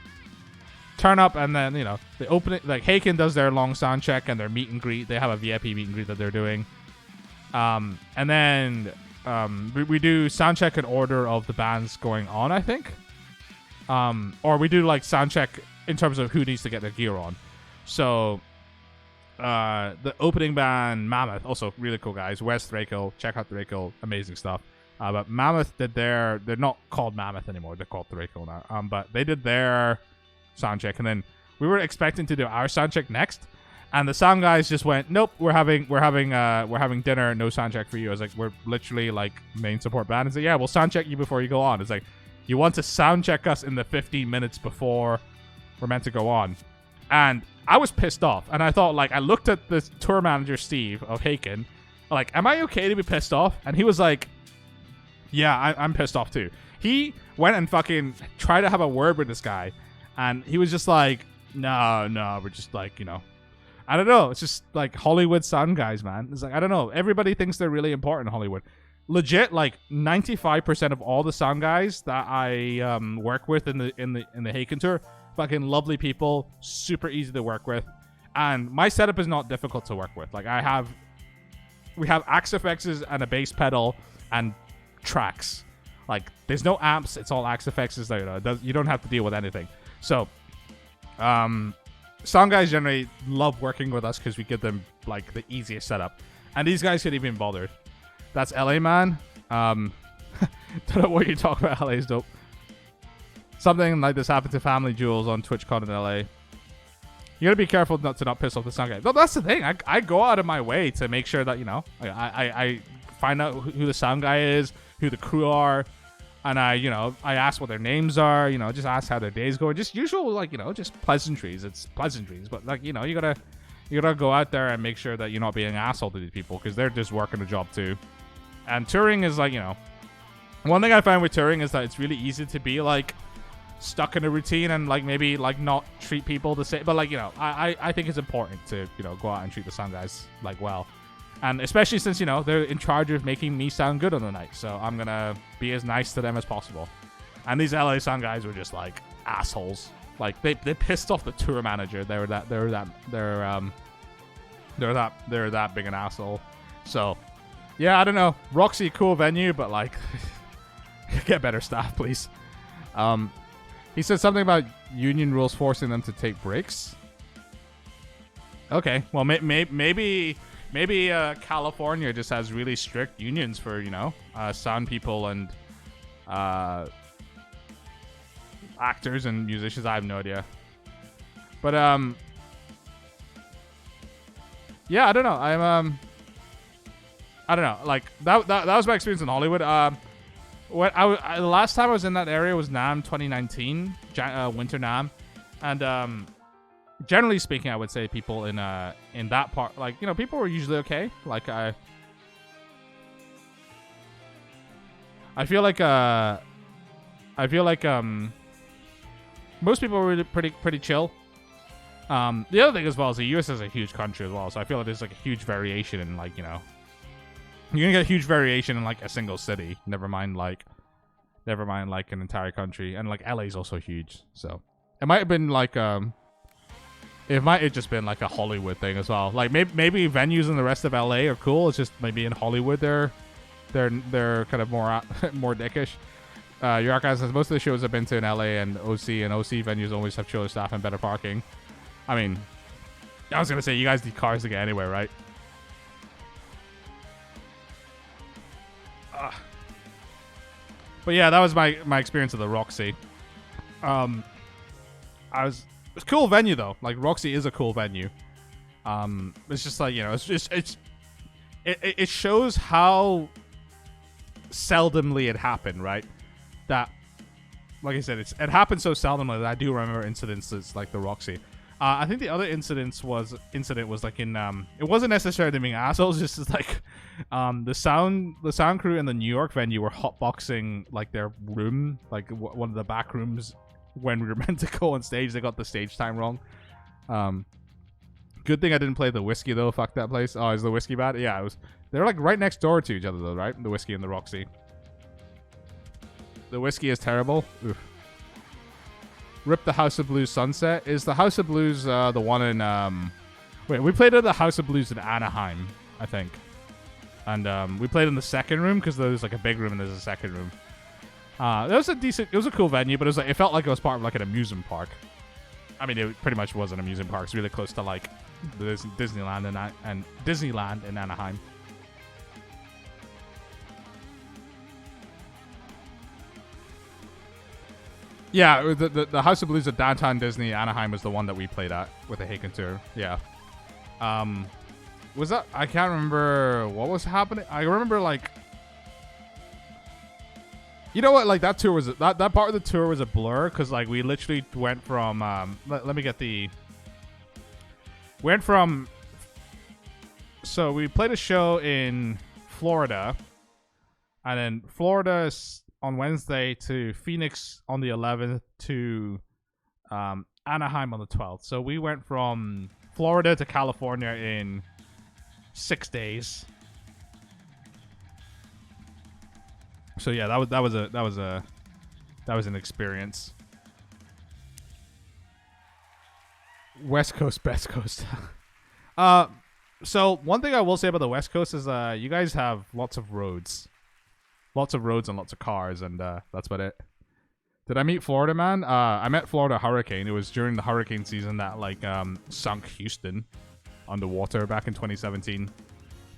turn up, and then, you know, they open it. Like, Haken does their long sound check and their meet and greet. They have a VIP meet and greet that they're doing. And then we do sound check in order of the bands going on, I think. Or we do, like, sound check in terms of who needs to get their gear on. So the opening band, Mammoth, also really cool guys. Wes Thrakel, check out Thrakel, amazing stuff. But Mammoth did they're not called Mammoth anymore, they're called Thrakel now. But they did their sound check, and then we were expecting to do our sound check next, and the sound guys just went, nope, we're having dinner, no sound check for you. I was like, we're literally like main support band. It's like, yeah, we'll sound check you before you go on. It's like, you want to sound check us in the 15 minutes before we're meant to go on. And I was pissed off, and I thought, like, I looked at the tour manager Steve of Haken, like, am I okay to be pissed off? And he was like, yeah, I'm pissed off too. He went and fucking tried to have a word with this guy, and he was just like, no, we're just like, you know, I don't know. It's just like Hollywood sound guys, man. It's like, I don't know. Everybody thinks they're really important in Hollywood. Legit, like 95% of all the sound guys that I work with in the Haken tour, fucking lovely people, super easy to work with, and my setup is not difficult to work with. Like we have Axe FXs and a bass pedal and tracks. Like, there's no amps. It's all Axe FXs. You don't have to deal with anything. So, sound guys generally love working with us because we give them like the easiest setup, and these guys couldn't even be bothered. That's LA, man. Don't know what you're talking about. LA is dope. Something like this happened to Family Jewels on TwitchCon in LA. You gotta be careful not to piss off the sound guy. No, that's the thing. I go out of my way to make sure that, you know, I find out who the sound guy is, who the crew are, and I ask what their names are, you know, just ask how their day's going. Just usual, like, you know, just pleasantries. It's pleasantries, but, like, you know, you gotta go out there and make sure that you're not being an asshole to these people, because they're just working a job too. And touring is, like, you know, one thing I find with touring is that it's really easy to be, like, stuck in a routine and, like, maybe, like, not treat people the same. But, like, you know, I think it's important to, you know, go out and treat the sound guys, like, well. And especially since, you know, they're in charge of making me sound good on the night. So I'm gonna be as nice to them as possible. And these LA sound guys were just, like, assholes. Like, they pissed off the tour manager. They're that big an asshole. So, yeah, I don't know. Roxy, cool venue, but, like, get better staff, please. He said something about union rules forcing them to take breaks. Okay, well, maybe California just has really strict unions for, you know, sound people and actors and musicians. I have no idea. But yeah, I don't know. I don't know. Like, that was my experience in Hollywood. What the last time I was in that area was NAMM 2019, Winter NAMM, and generally speaking, I would say people in that part, like, you know, people were usually okay. Like, I feel like most people were really pretty chill. The other thing as well is the US is a huge country as well, so I feel like there's, like, a huge variation in, like, you know, you're gonna get a huge variation in, like, a single city. Never mind like an entire country. And, like, LA is also huge, so it might have been like it might have just been like a Hollywood thing as well. Like, maybe venues in the rest of LA are cool. It's just maybe in Hollywood they're kind of more dickish. Your archive says most of the shows I've been to in LA and OC venues always have chiller staff and better parking. I mean, I was gonna say, you guys need cars to get anywhere, right? But yeah, that was my experience of the Roxy. It's a cool venue though. Like Roxy is a cool venue. It's just like, you know, it shows how seldomly it happened, right? That, like I said, it happened so seldomly that I do remember incidents like the Roxy. I think the other incident was like in it wasn't necessarily being assholes, just as like the sound crew in the New York venue were hotboxing like their room, like one of the back rooms when we were meant to go on stage. They got the stage time wrong. Good thing I didn't play the Whiskey though. Fuck that place. Oh, is the Whiskey bad? Yeah, it was. They're like right next door to each other though, right? The Whiskey and the Roxy. The Whiskey is terrible. Oof. Rip the House of Blues Sunset. Is the House of Blues the one in wait, we played at the House of Blues in Anaheim, I think. And we played in the second room because there's like a big room and there's a second room. It was a cool venue, but it was like, it felt like it was part of like an amusement park. I mean, it pretty much was an amusement park. It's really close to like Disneyland and Disneyland in Anaheim. Yeah, the House of Blues at downtown Disney Anaheim was the one that we played at with the Haken tour. Yeah. Was that? I can't remember what was happening. I remember like, you know what? Like that tour was that part of the tour was a blur because like we literally went from let me get the went from. So we played a show in Florida, and then Florida on Wednesday to Phoenix on the 11th to Anaheim on the 12th. So we went from Florida to California in 6 days. So yeah, that was an experience. West Coast, best coast. So one thing I will say about the West Coast is you guys have lots of roads and lots of cars, and that's about it. Did I meet Florida Man? I met Florida Hurricane. It was during the hurricane season that like sunk Houston underwater back in 2017.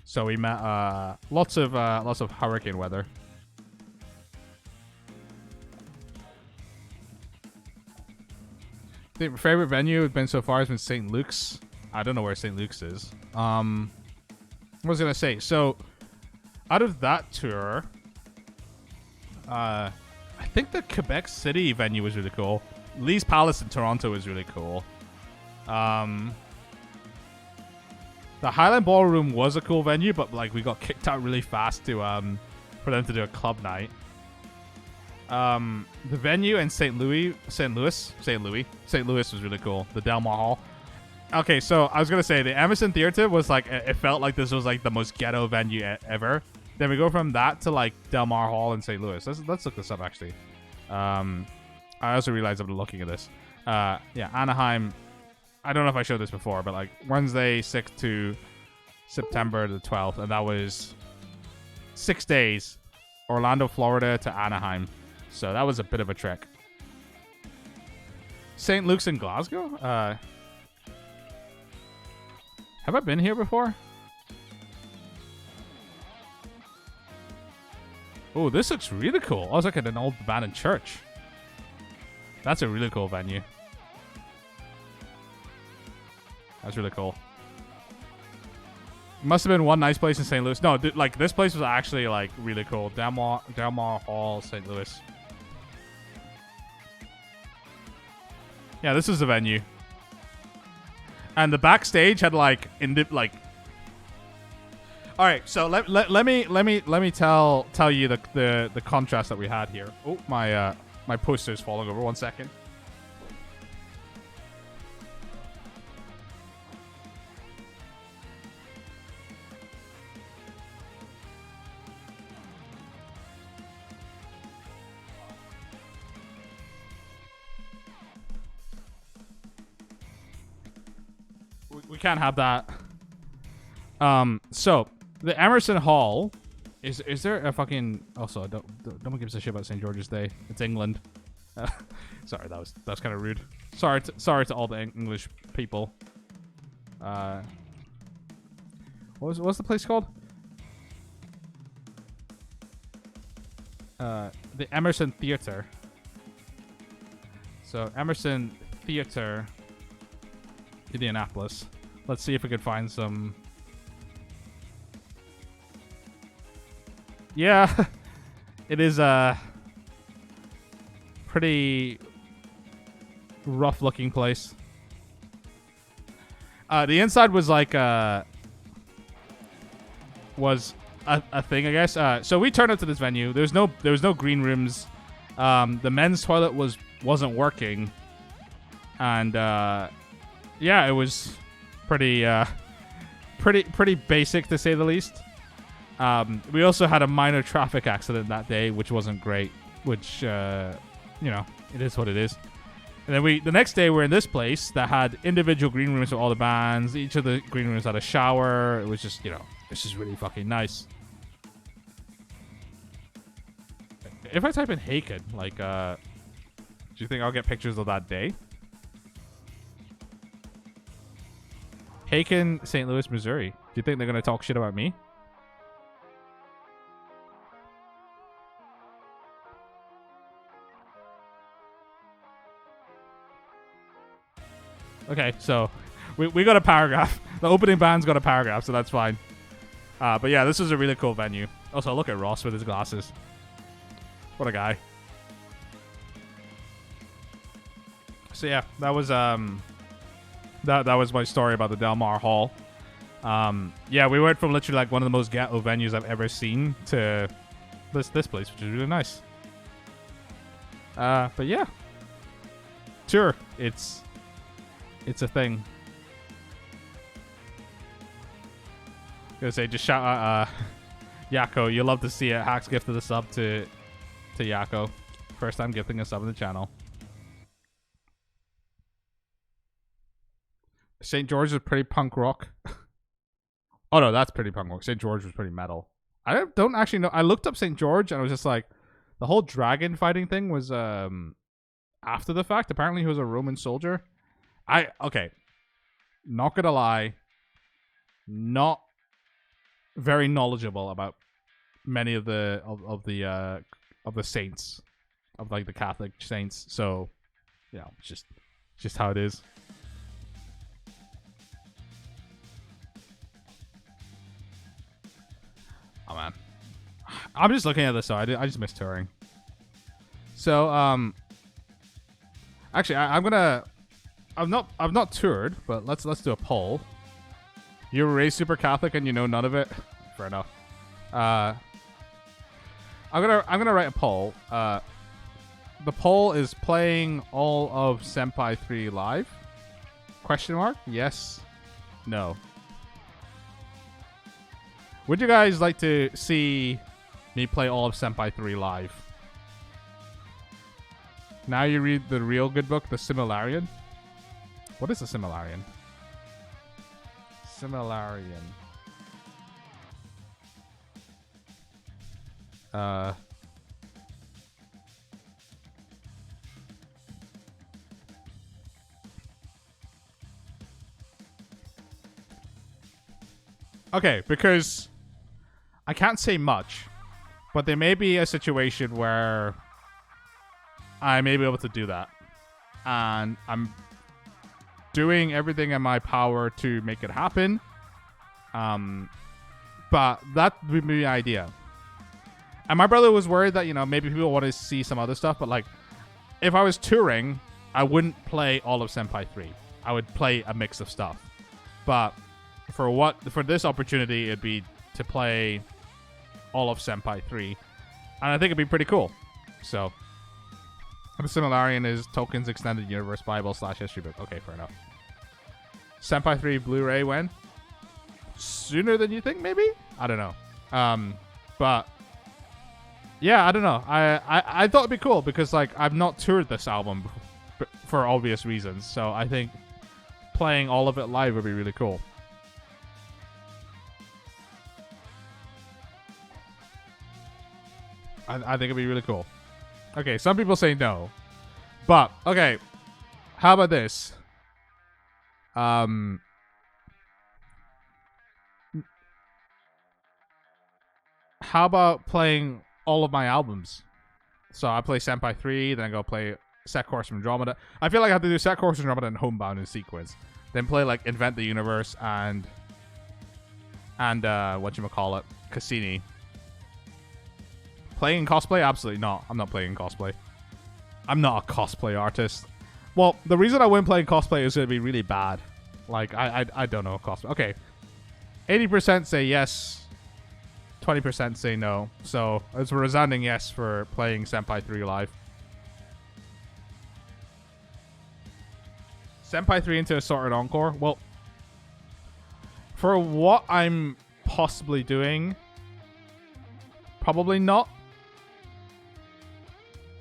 So we met lots of hurricane weather. The favorite venue has been so far has been St. Luke's. I don't know where St. Luke's is. What was I gonna say? So out of that tour, I think the Quebec City venue was really cool. Lee's Palace in Toronto was really cool. The Highland Ballroom was a cool venue, but like we got kicked out really fast to for them to do a club night. The venue in St. Louis was really cool. The Del Mar Hall. Okay, so I was gonna say the Emerson Theater was like, it felt like this was like the most ghetto venue ever. Then we go from that to like Del Mar Hall in St. Louis. Let's look this up actually. I also realized I'm looking at this. Yeah, Anaheim. I don't know if I showed this before, but like Wednesday 6th to September the 12th, and that was 6 days. Orlando, Florida to Anaheim. So that was a bit of a trek. St. Luke's in Glasgow? Have I been here before? Oh, this looks really cool. I was like at an old abandoned church. That's a really cool venue. That's really cool. Must have been one nice place in St. Louis. No, like this place was actually like really cool. Del Mar Hall, St. Louis. Yeah, this is the venue. And the backstage had like all right, so let me tell you the contrast that we had here. Oh, my poster is falling over. 1 second. We can't have that. So the Emerson Hall is there a fucking also don't one gives a shit about St. George's Day. It's England. Sorry, that was kind of rude. Sorry to all the English people. What's the place called? The Emerson Theater. So Emerson Theater, Indianapolis. Let's see if we could find some. Yeah, it is a pretty rough looking place. The inside was like was a thing, I guess. So we turned up to this venue. There was no green rooms. The men's toilet wasn't working, and yeah, it was pretty basic to say the least. We also had a minor traffic accident that day, which wasn't great. Which it is what it is. And then the next day we're in this place that had individual green rooms for all the bands. Each of the green rooms had a shower. It was just it's just really fucking nice. If I type in Haken, like, do you think I'll get pictures of that day? Haken, St. Louis, Missouri. Do you think they're going to talk shit about me? Okay, so we got a paragraph. The opening band's got a paragraph, so that's fine. But yeah, this is a really cool venue. Also, look at Ross with his glasses. What a guy. So yeah, that was that was my story about the Del Mar Hall. Yeah, we went from literally like one of the most ghetto venues I've ever seen to this place, which is really nice. But yeah, sure, it's a thing. Gonna say, just shout out Yako. You'll love to see it. Hacks gifted a sub to Yako. First time gifting a sub in the channel. St. George is pretty punk rock. Oh no, that's pretty punk rock. St. George was pretty metal. I don't actually know. I looked up St. George and I was just like, the whole dragon fighting thing was after the fact. Apparently he was a Roman soldier. Okay. Not gonna lie. Not very knowledgeable about many of the saints, of like the Catholic saints. So, it's just how it is. Oh man, I'm just looking at this. So I just missed touring. So actually, I've not toured, but let's do a poll. You were raised super Catholic and you know none of it. Fair enough. I'm gonna write a poll. The poll is playing all of Senpai 3 live? Question mark? Yes. No. Would you guys like to see me play all of Senpai 3 live? Now you read the real good book, The Similarian. What is a Similarian? Similarian. Okay, because I can't say much, but there may be a situation where I may be able to do that. And I'm doing everything in my power to make it happen. But that would be the idea. And my brother was worried that, maybe people want to see some other stuff. But, like, if I was touring, I wouldn't play all of Senpai 3. I would play a mix of stuff. But for this opportunity, it'd be to play all of Senpai 3. And I think it'd be pretty cool. So, the Similarian is Tolkien's Extended Universe Bible / history book. Okay, fair enough. Senpai 3 Blu-ray when? Sooner than you think, maybe? I don't know. But yeah, I don't know. I thought it'd be cool because, like, I've not toured this album for obvious reasons. So I think playing all of it live would be really cool. I think it'd be really cool. Okay, some people say no. But, okay. How about this? How about playing all of my albums? So I play Senpai 3, then I go play Set Course from Andromeda. I feel like I have to do Set Course from Andromeda and Homebound in sequence. Then play like Invent the Universe and whatchamacallit, Cassini. Playing cosplay? Absolutely not. I'm not playing cosplay. I'm not a cosplay artist. Well, the reason I wouldn't play cosplay is going to be really bad. Like, I don't know cosplay. Okay. 80% say yes. 20% say no. So, it's a resounding yes for playing Senpai 3 live. Senpai 3 into Assorted Encore? Well, for what I'm possibly doing, probably not.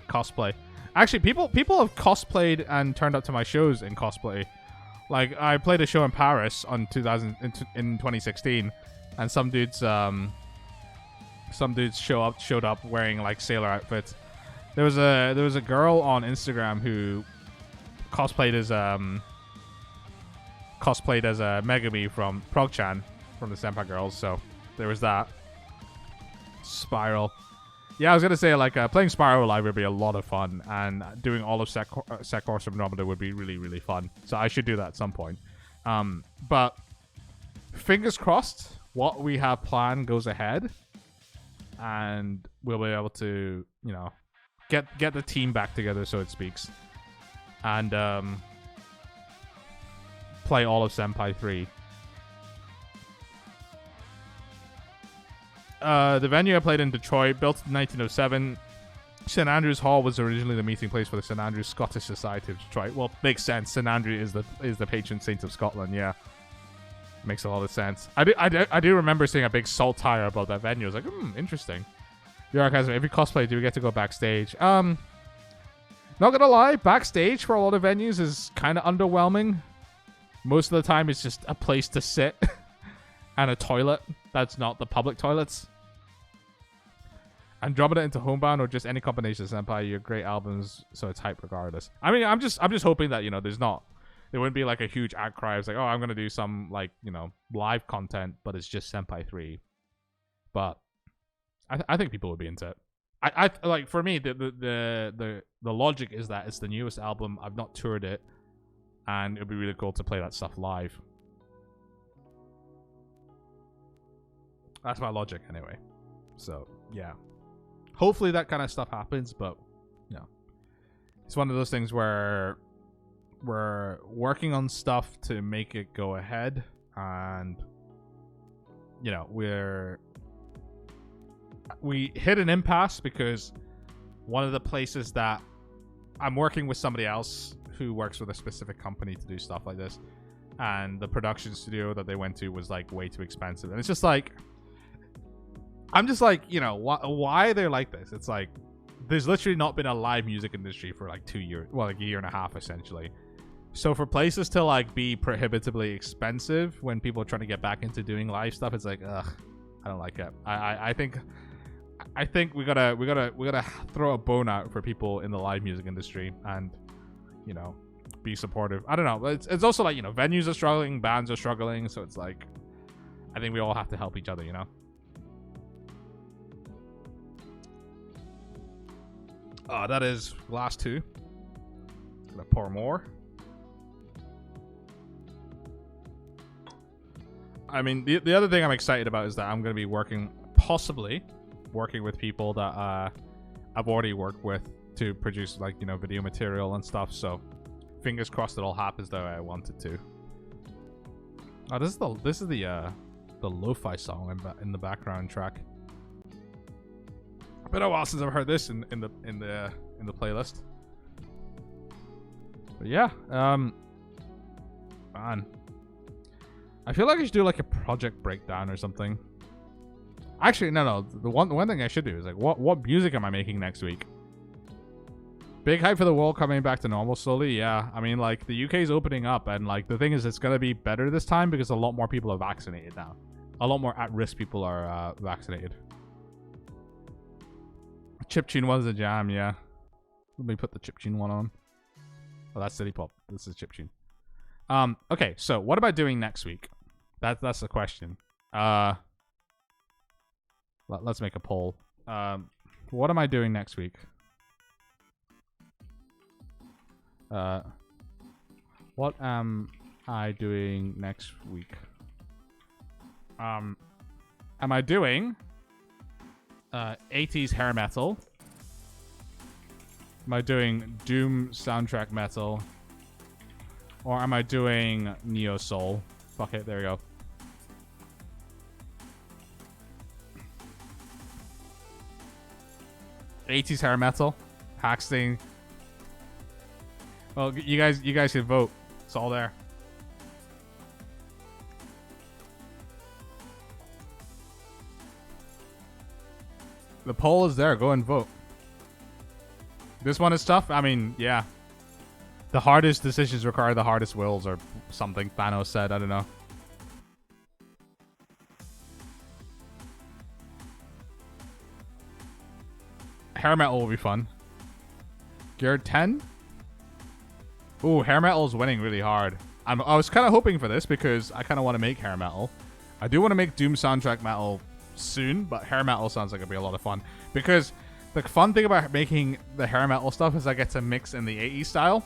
Cosplay. Actually, people have cosplayed and turned up to my shows in cosplay. Like, I played a show in Paris in 2016, and some dudes showed up wearing like sailor outfits. There was a girl on Instagram who cosplayed as a Megami from Prog-chan from the Senpai Girls. So there was that. Spiral. Yeah, I was gonna say like playing Spiral live would be a lot of fun, and doing all of Set Course of Andromeda would be really, really fun. So I should do that at some point. But fingers crossed, what we have planned goes ahead, and we'll be able to, you know, get the team back together, so it speaks, and play all of Senpai 3. The venue I played in Detroit, built in 1907. St Andrews Hall was originally the meeting place for the St Andrews Scottish Society of Detroit. Well, makes sense. St Andrew is the patron saint of Scotland. Yeah, makes a lot of sense. I do remember seeing a big saltire about that venue. I was like, interesting. The archives. Every cosplay, do we get to go backstage? Not gonna lie, backstage for a lot of venues is kind of underwhelming. Most of the time, it's just a place to sit and a toilet that's not the public toilets. Andromeda into Homebound, or just any combination of Senpai, you're great albums, so it's hype regardless. I mean, I'm just hoping that, you know, there wouldn't be like a huge outcry. It's like, oh, I'm gonna do some like, you know, live content, but it's just Senpai 3. But I think people would be into it. I like, for me, the logic is that it's the newest album. I've not toured it, and it'd be really cool to play that stuff live. That's my logic anyway. So yeah, hopefully that kind of stuff happens. But you know, it's one of those things where we're working on stuff to make it go ahead, and you know, we hit an impasse because one of the places that I'm working with somebody else who works with a specific company to do stuff like this, and the production studio that they went to was like way too expensive, and it's just like, I'm just like, you know, why they're like this? It's like, there's literally not been a live music industry for like 2 years, well, like a year and a half essentially. So for places to like be prohibitively expensive when people are trying to get back into doing live stuff, it's like, ugh, I don't like it. I think we gotta throw a bone out for people in the live music industry, and you know, be supportive. I don't know. It's also like, you know, venues are struggling, bands are struggling, so it's like, I think we all have to help each other, you know. That is last two. Gonna pour more. I mean, the other thing I'm excited about is that I'm gonna be possibly working with people that I've already worked with to produce, like, you know, video material and stuff. So fingers crossed it all happens the way I want it to. Oh, this is the lo-fi song in the background track. Been a while since I've heard this in the playlist. But yeah, man, I feel like I should do like a project breakdown or something. Actually, no. The one thing I should do is like, what music am I making next week? Big hype for the world coming back to normal slowly. Yeah, I mean, like, the UK's opening up, and like the thing is, it's gonna be better this time because a lot more people are vaccinated now. A lot more at-risk people are vaccinated. Chiptune was a jam, yeah. Let me put the chiptune one on. Oh, that's City Pop. This is chiptune. Okay, so what am I doing next week? That's the question. Let's make a poll. What am I doing next week? What am I doing next week? Am I doing 80s hair metal? Am I doing Doom soundtrack metal? Or am I doing Neo Soul? Fuck it, there we go. '80s hair metal, Haxting. Well, you guys can vote. It's all there. The poll is there. Go and vote. This one is tough. I mean, yeah. The hardest decisions require the hardest wills, or something Thanos said. I don't know. Hair metal will be fun. Gear 10? Ooh, hair metal is winning really hard. I was kind of hoping for this because I kind of want to make hair metal. I do want to make Doom soundtrack metal soon, but hair metal sounds like it'd be a lot of fun. Because the fun thing about making the hair metal stuff is I get to mix in the 80s style.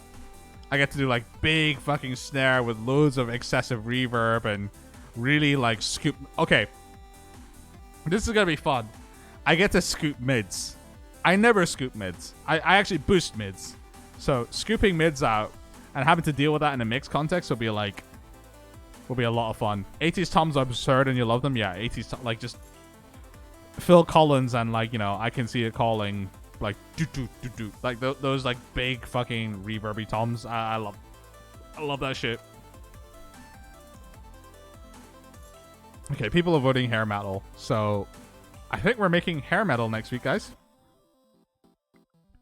I get to do like big fucking snare with loads of excessive reverb and really like scoop. Okay. This is going to be fun. I get to scoop mids. I never scoop mids. I actually boost mids. So scooping mids out and having to deal with that in a mix context will be a lot of fun. 80s toms are absurd and you love them. Yeah, 80s like just Phil Collins and like, you know, I Can See It Calling, like do do do do, like those like big fucking reverby toms. I love that shit. Okay, people are voting hair metal, so I think we're making hair metal next week, guys.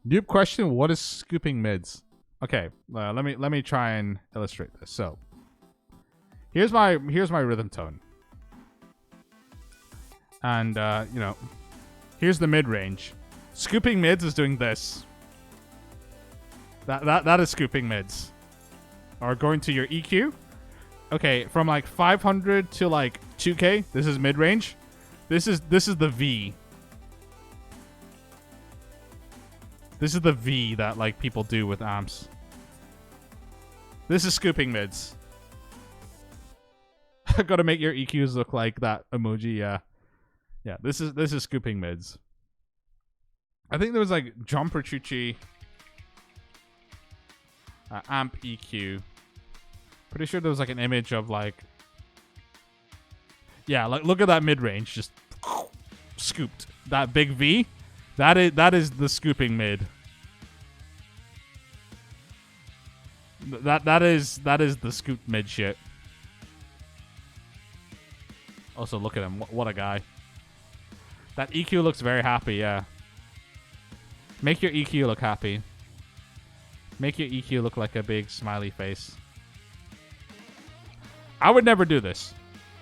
Noob question: what is scooping mids? Okay, let me try and illustrate this. So here's my rhythm tone, and you know, here's the mid range. Scooping mids is doing this. That is scooping mids. Or going to your EQ. Okay, from like 500 to like 2K. This is mid range. This is the V. This is the V that like people do with amps. This is scooping mids. Gotta make your EQs look like that emoji. Yeah. This is scooping mids. I think there was like John Petrucci amp EQ. Pretty sure there was like an image of like, yeah, like look at that mid range, just scooped. That big V, that is the scooping mid. That is the scooped mid shit. Also, look at him. What a guy. That EQ looks very happy. Yeah. Make your EQ look happy. Make your EQ look like a big smiley face. I would never do this.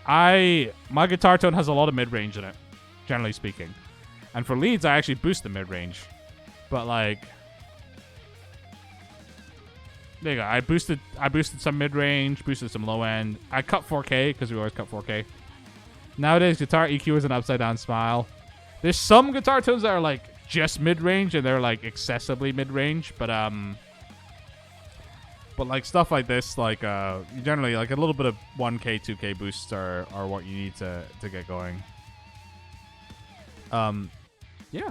My guitar tone has a lot of mid-range in it, generally speaking. And for leads, I actually boost the mid-range. But like, there you go. I boosted some mid-range, boosted some low-end. I cut 4K because we always cut 4K. Nowadays, guitar EQ is an upside-down smile. There's some guitar tones that are like just mid-range and they're like excessively mid-range, but like stuff like this, like generally like a little bit of 1K, 2K boosts are what you need to get going. Yeah.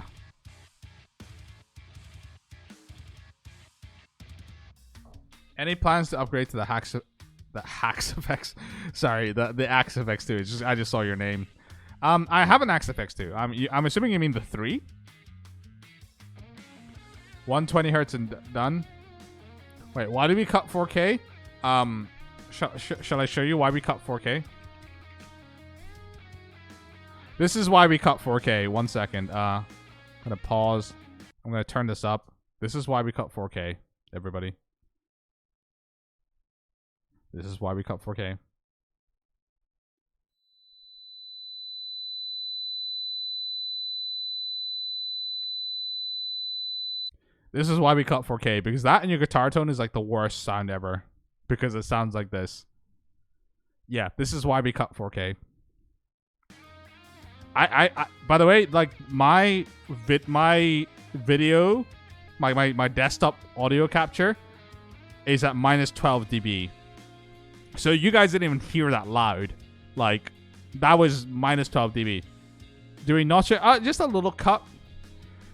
Any plans to upgrade to the Hacks FX? Sorry, the Axe FX 2. It's just I just saw your name. I have an Axe FX 2. I'm assuming you mean the 3. 120 hertz and done. Wait, why did we cut 4K? Shall I show you why we cut 4K? This is why we cut 4K. 1 second. I'm gonna pause. I'm gonna turn this up. This is why we cut 4K, everybody. This is why we cut 4K. This is why we cut 4K, because that in your guitar tone is like the worst sound ever, because it sounds like this. Yeah, this is why we cut 4K. I by the way, like my video, my desktop audio capture is at minus 12 dB. So you guys didn't even hear that loud. Like, that was minus 12 dB. Do we notch it? Just a little cut.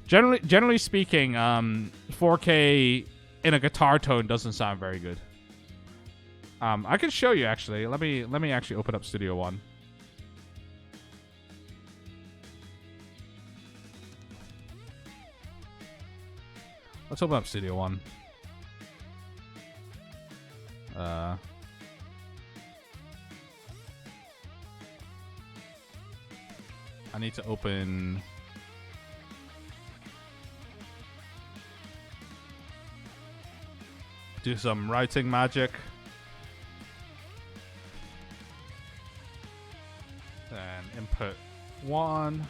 Generally speaking, 4K in a guitar tone doesn't sound very good. I can show you actually. Let me actually open up Studio One. Let's open up Studio One. I need to open. Do some writing magic. And input 1.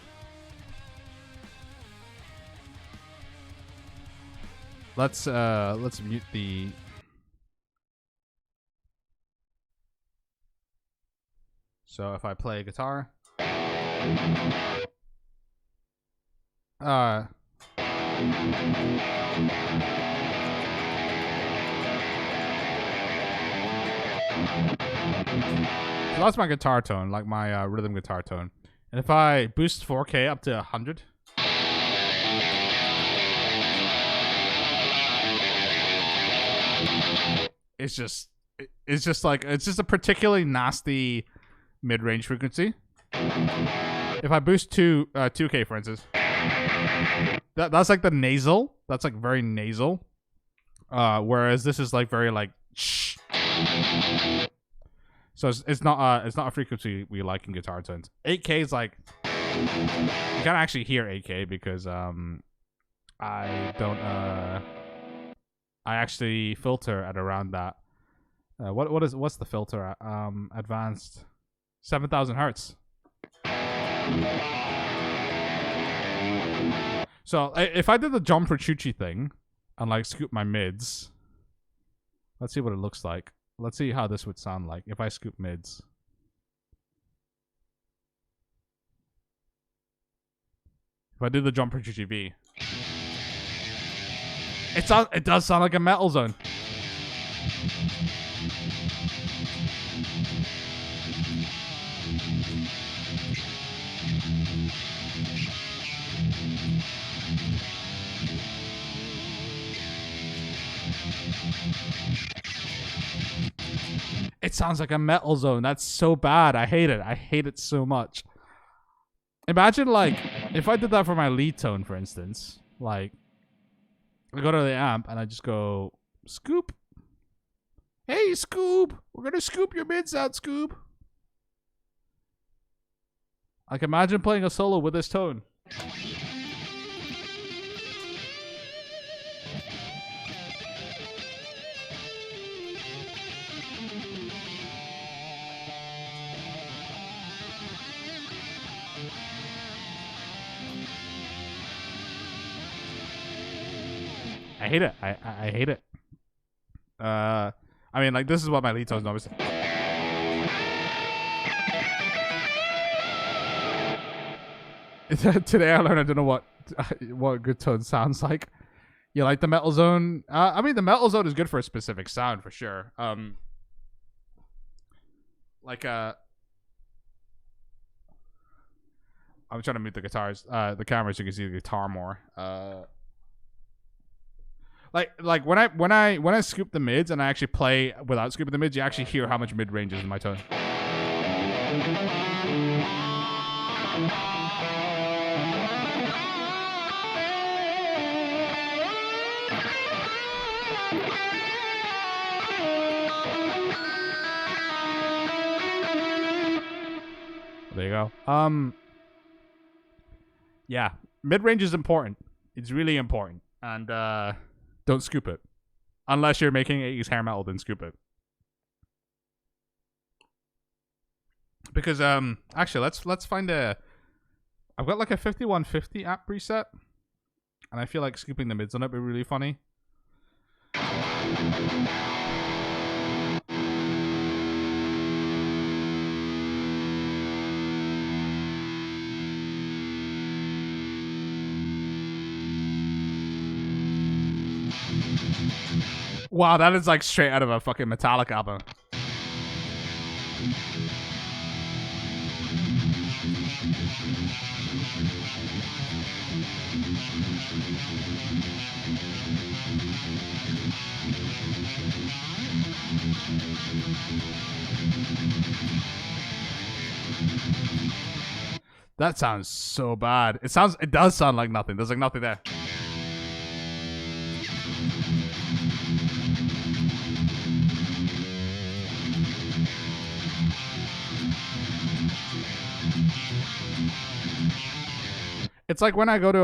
Let's mute the. So if I play guitar, so that's my guitar tone, like my rhythm guitar tone. And if I boost 4K up to 100, it's just a particularly nasty mid-range frequency. If I boost to 2K, for instance, that's like the nasal. That's like very nasal. Whereas this is like very like shh. So it's not a frequency we like in guitar tones. 8K is like, you can't actually hear 8K because I don't I actually filter at around that. What's the filter at? Advanced 7,000 hertz. So if I did the John Petrucci thing and like scoop my mids, let's see what it looks like. Let's see how this would sound like if I scoop mids. If I did the John Petrucci V, it does sound like a metal zone. It sounds like a metal zone. That's so bad. I hate it. I hate it so much. Imagine, like, if I did that for my lead tone, for instance. Like, I go to the amp and I just go, Scoop. Hey, Scoop. We're going to scoop your mids out, Scoop. Like, imagine playing a solo with this tone. I hate it. I hate it. I mean, like, this is what my lead tones obviously. Today I learned I don't know what good tone sounds like. You like the metal zone? I mean, the metal zone is good for a specific sound for sure. Like I'm trying to mute the guitars, the camera, so you can see the guitar more. Like when I scoop the mids and I actually play without scooping the mids, you actually hear how much mid range is in my tone. There you go. Yeah, mid range is important. It's really important, and don't scoop it unless you're making 80s hair metal. Then scoop it, because actually let's find a. I've got like a 5150 app preset, and I feel like scooping the mids on it would be really funny. Wow, that is like straight out of a fucking Metallic album. That sounds so bad. It does sound like nothing. There's like nothing there. It's like when I go to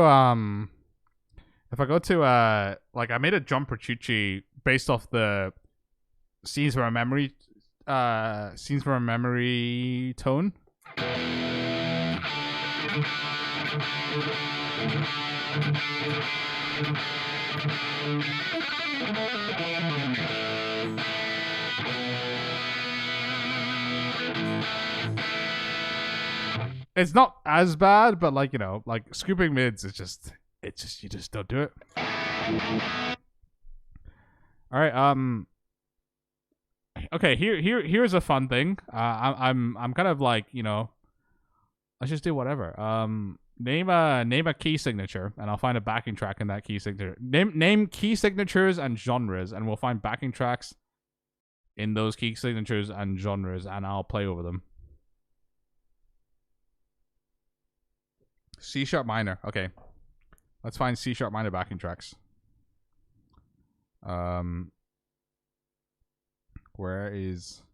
if I go to like I made a jumper chuchi based off the scenes from a memory tone. It's not as bad, but like, you know, like scooping mids is just you just don't do it. All right, okay, here's a fun thing. I'm kind of like, you know, let's just do whatever. Name a key signature, and I'll find a backing track in that key signature. Name key signatures and genres, and we'll find backing tracks in those key signatures and genres, and I'll play over them. C sharp minor. Okay, let's find C sharp minor backing tracks. Where is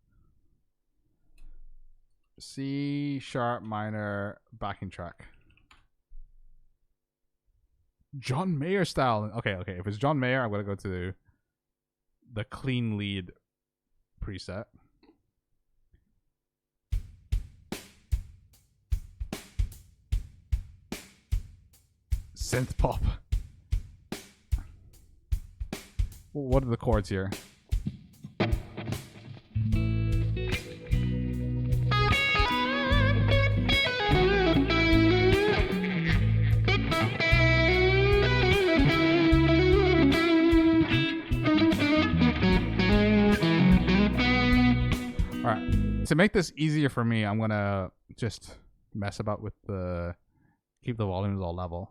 C sharp minor backing track? John Mayer style. Okay. If it's John Mayer, I'm gonna go to the clean lead preset. Synth pop. What are the chords here? Alright, to make this easier for me, I'm gonna just mess about with the... keep the volumes all level.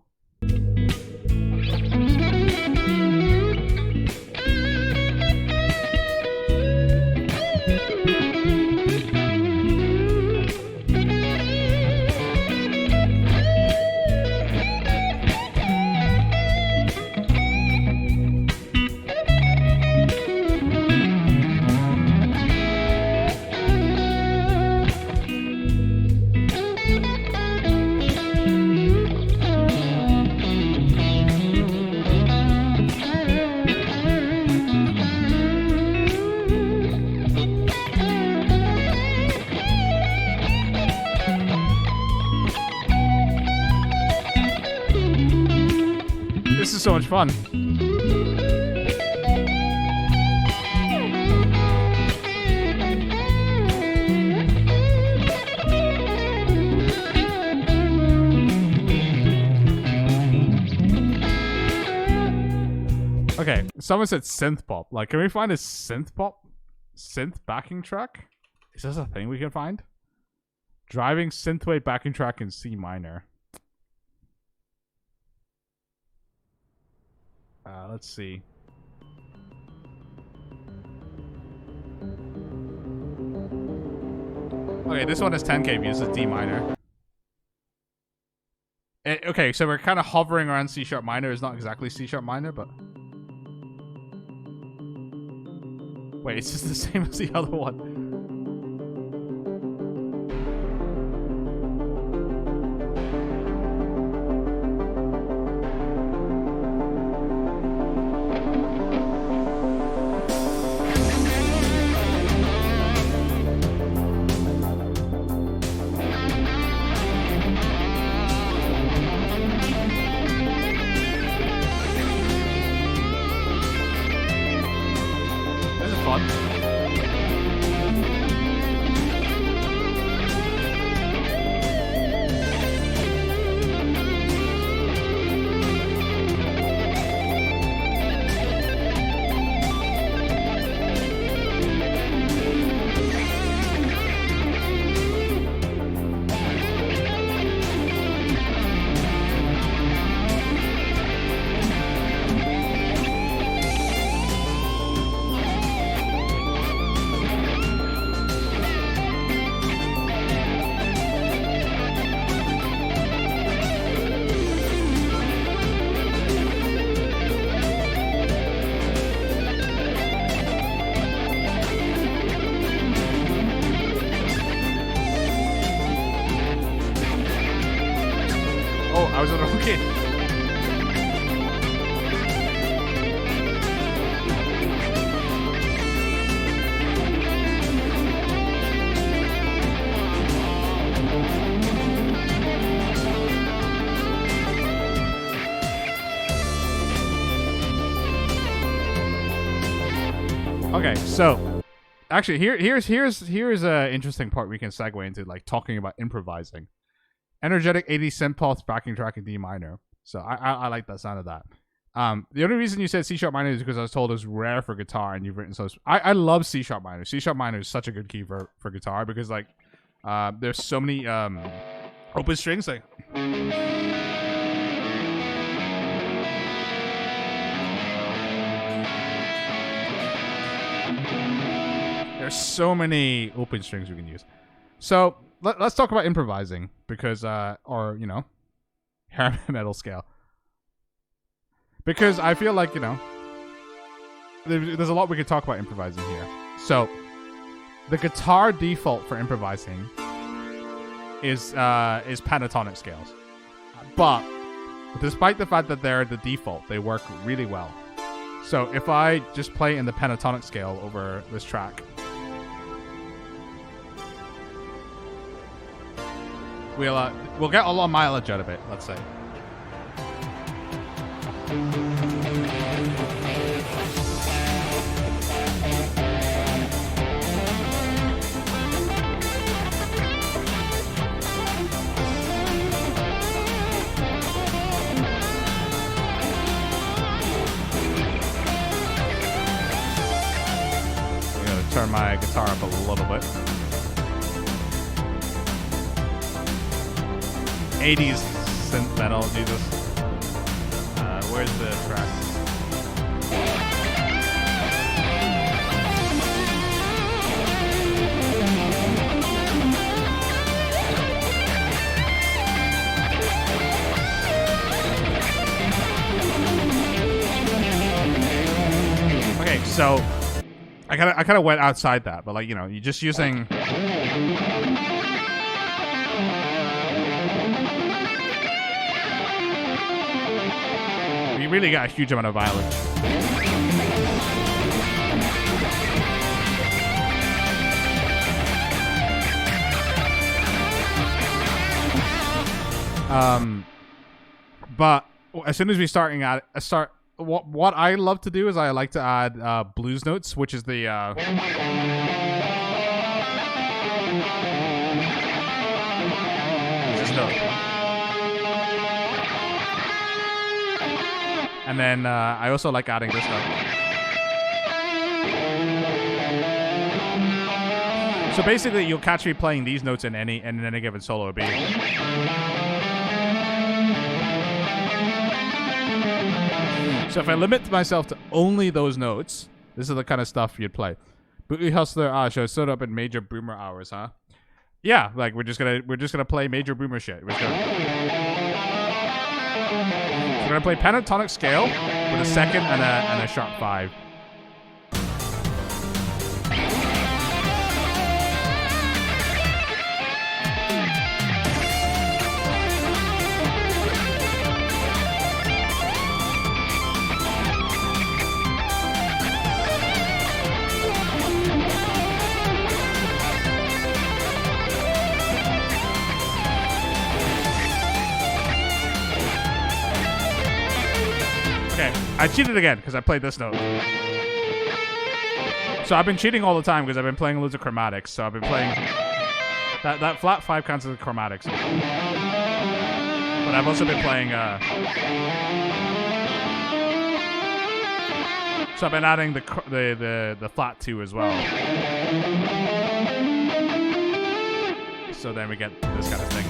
This is so much fun. Okay, someone said synth pop. Like, can we find a synth backing track? Is this a thing we can find? Driving synthwave backing track in C minor. Let's see. Okay, this one is 10k views. It's D minor. Okay, so we're kind of hovering around C sharp minor. It's not exactly C sharp minor, but... Wait, it's just the same as the other one. is it okay? Okay, so actually, here's a interesting part we can segue into, like talking about improvising. Energetic 80 synth pulse backing track in D minor. So I like that sound of that. The only reason you said C sharp minor is because I was told it's rare for guitar, and you've written so. I love C sharp minor. C sharp minor is such a good key for guitar because like there's so many open strings like. There's so many open strings we can use. So let's talk about improvising because, or you know, hair metal scale. Because I feel like, you know, there's a lot we could talk about improvising here. So the guitar default for improvising is pentatonic scales, but despite the fact that they're the default, they work really well. So if I just play in the pentatonic scale over this track. We'll get a lot of mileage out of it, let's say. I'm gonna turn my guitar up a little bit. 80s synth metal, Jesus. Where's the track? Okay, so I kind of went outside that, but like, you know, you're just using. You really got a huge amount of mileage. But as soon as we start, what I love to do is I like to add blues notes, which is the this note. And then I also like adding this note. So basically, you'll catch me playing these notes in any given solo beat. So if I limit myself to only those notes, this is the kind of stuff you'd play. Booty Hustler show stood up in Major Boomer hours, huh? Yeah, like we're just gonna play Major Boomer shit. We're gonna play pentatonic scale with a second and a sharp 5. Okay, I cheated again because I played this note. So I've been cheating all the time because I've been playing loads of chromatics. So I've been playing that flat 5 counts as chromatics. But I've also been playing. So I've been adding the flat 2 as well. So then we get this kind of thing.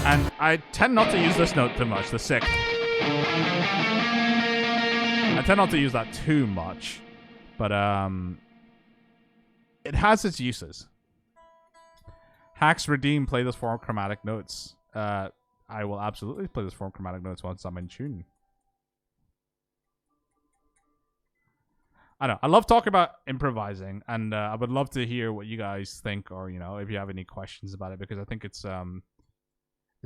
And I tend not to use this note too much, the 6th. I tend not to use that too much, but it has its uses. Hacks Redeem play those 4 chromatic notes. I will absolutely play this form chromatic notes once I'm in tune. I don't know. I love talking about improvising, and I would love to hear what you guys think, or if you have any questions about it, because I think it's one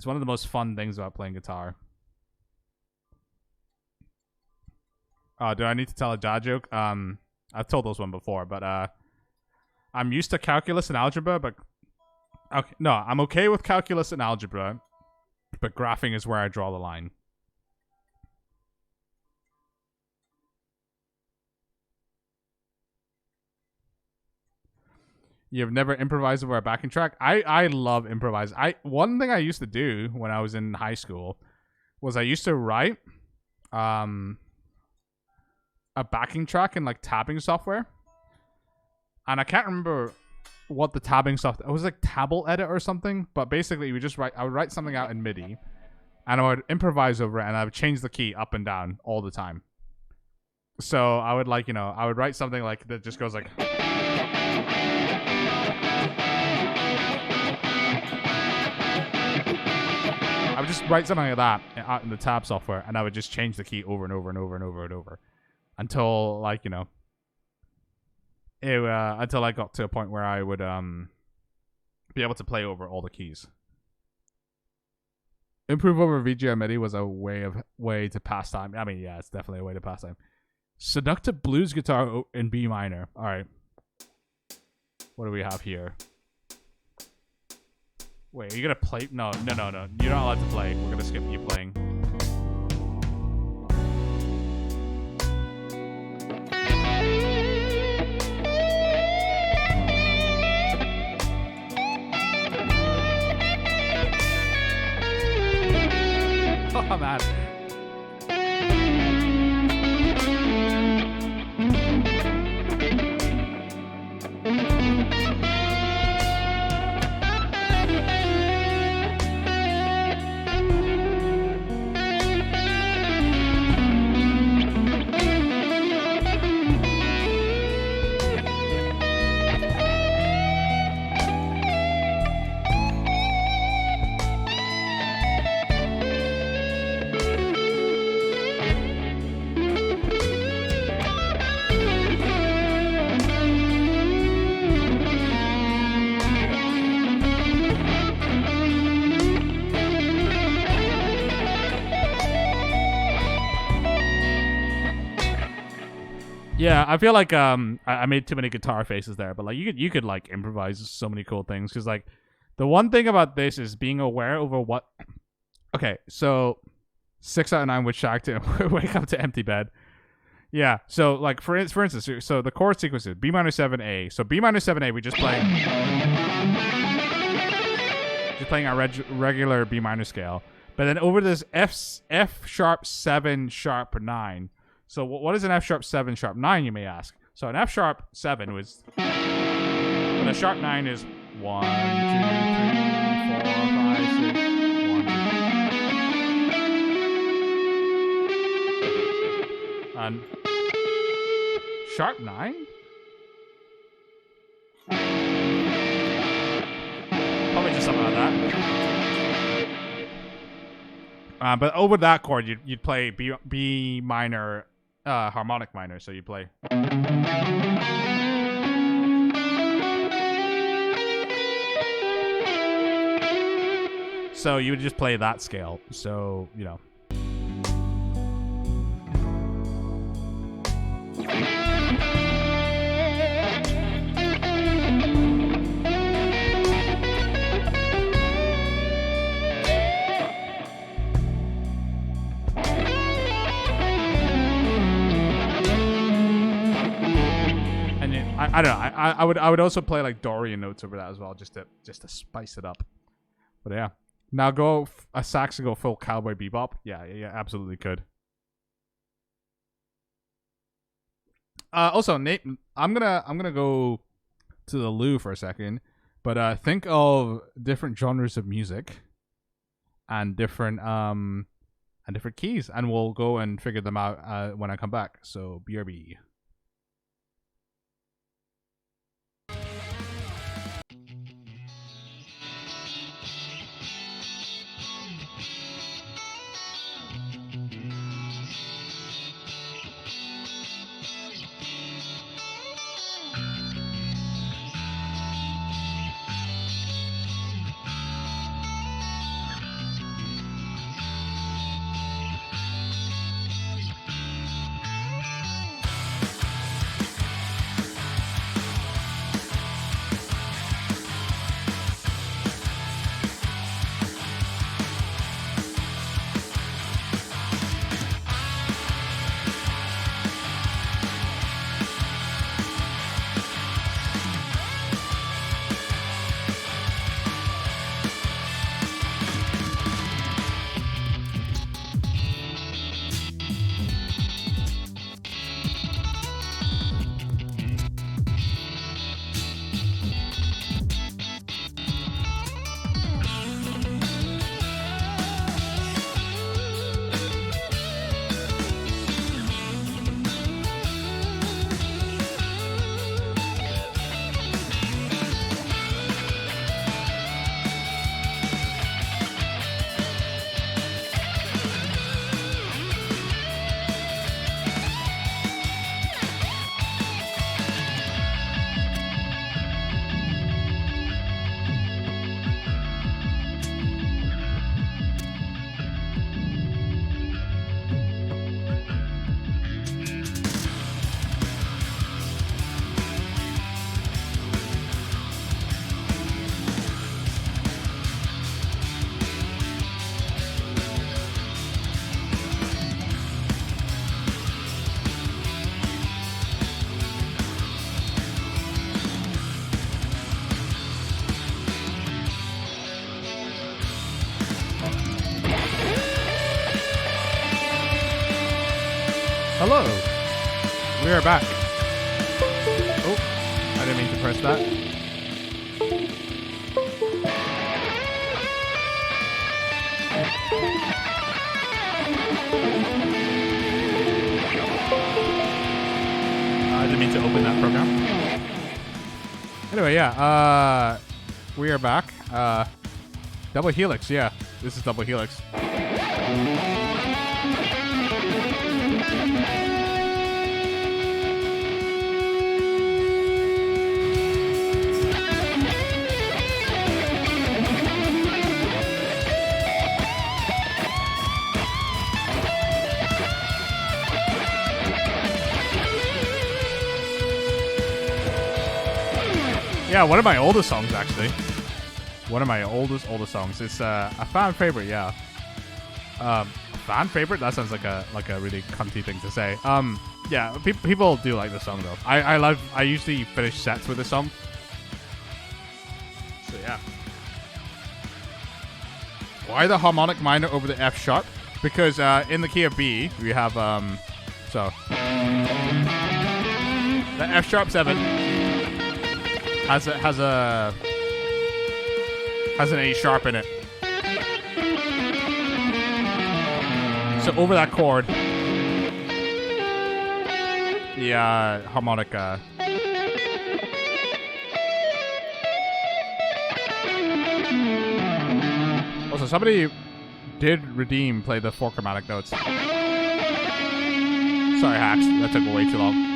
of the most fun things about playing guitar. Do I need to tell a dad joke? I've told this one before, but I'm used to calculus and algebra, but okay, no, I'm okay with calculus and algebra, but graphing is where I draw the line. You've never improvised over a backing track? I love improvising. One thing I used to do when I was in high school was I used to write a backing track in like tabbing software. And I can't remember what the tabbing software, it was like Table Edit or something, but basically I would write something out in MIDI and I would improvise over it, and I would change the key up and down all the time. So I would I would write something like that just goes like I would just write something like that out in the tab software, and I would just change the key over and over and over and over and over until until I got to a point where I would be able to play over all the keys. Improve over VGM MIDI was a way to pass time. I mean, yeah, it's definitely a way to pass time. Seductive blues guitar in B minor. All right. What do we have here? Wait, are you gonna play? No. You're not allowed to play. We're gonna skip you playing. Oh man. Yeah, I feel like I made too many guitar faces there, but like you could like improvise so many cool things, because like the one thing about this is being aware over what. Okay, so 6 out of 9 would shack to wake up to empty bed. Yeah, so like for instance, so the chord sequence is B minor 7A. So B minor 7A, we just playing our regular B minor scale, but then over this F sharp 7 sharp 9. So what is an F sharp 7 sharp 9, you may ask? So an F sharp 7 was, and a sharp 9 is 1, 2, 3, 4, 5, 6, 1, 2. And sharp 9? Probably just something like that. But over that chord, you'd play B minor, harmonic minor. So you play. So you would just play that scale. So I don't know. I would also play like Dorian notes over that as well, just to spice it up. But yeah, now go a sax and go full cowboy bebop. Yeah, absolutely could. Also, Nate, I'm gonna go to the loo for a second, but think of different genres of music and different keys, and we'll go and figure them out when I come back. So BRB. Hello. We are back. Oh, I didn't mean to press that. I didn't mean to open that program. Anyway, yeah, we are back. Double Helix, yeah. This is Double Helix. Yeah, one of my oldest songs, actually. One of my oldest songs. It's a fan favorite, yeah. Fan favorite? That sounds like a really cunty thing to say. Yeah, people do like this song though. I usually finish sets with this song. So yeah. Why the harmonic minor over the F sharp? Because in the key of B we have so the F sharp 7 has an A sharp in it. So over that chord, the harmonic. Also, somebody did redeem play the 4 chromatic notes. Sorry, hacks. That took way too long.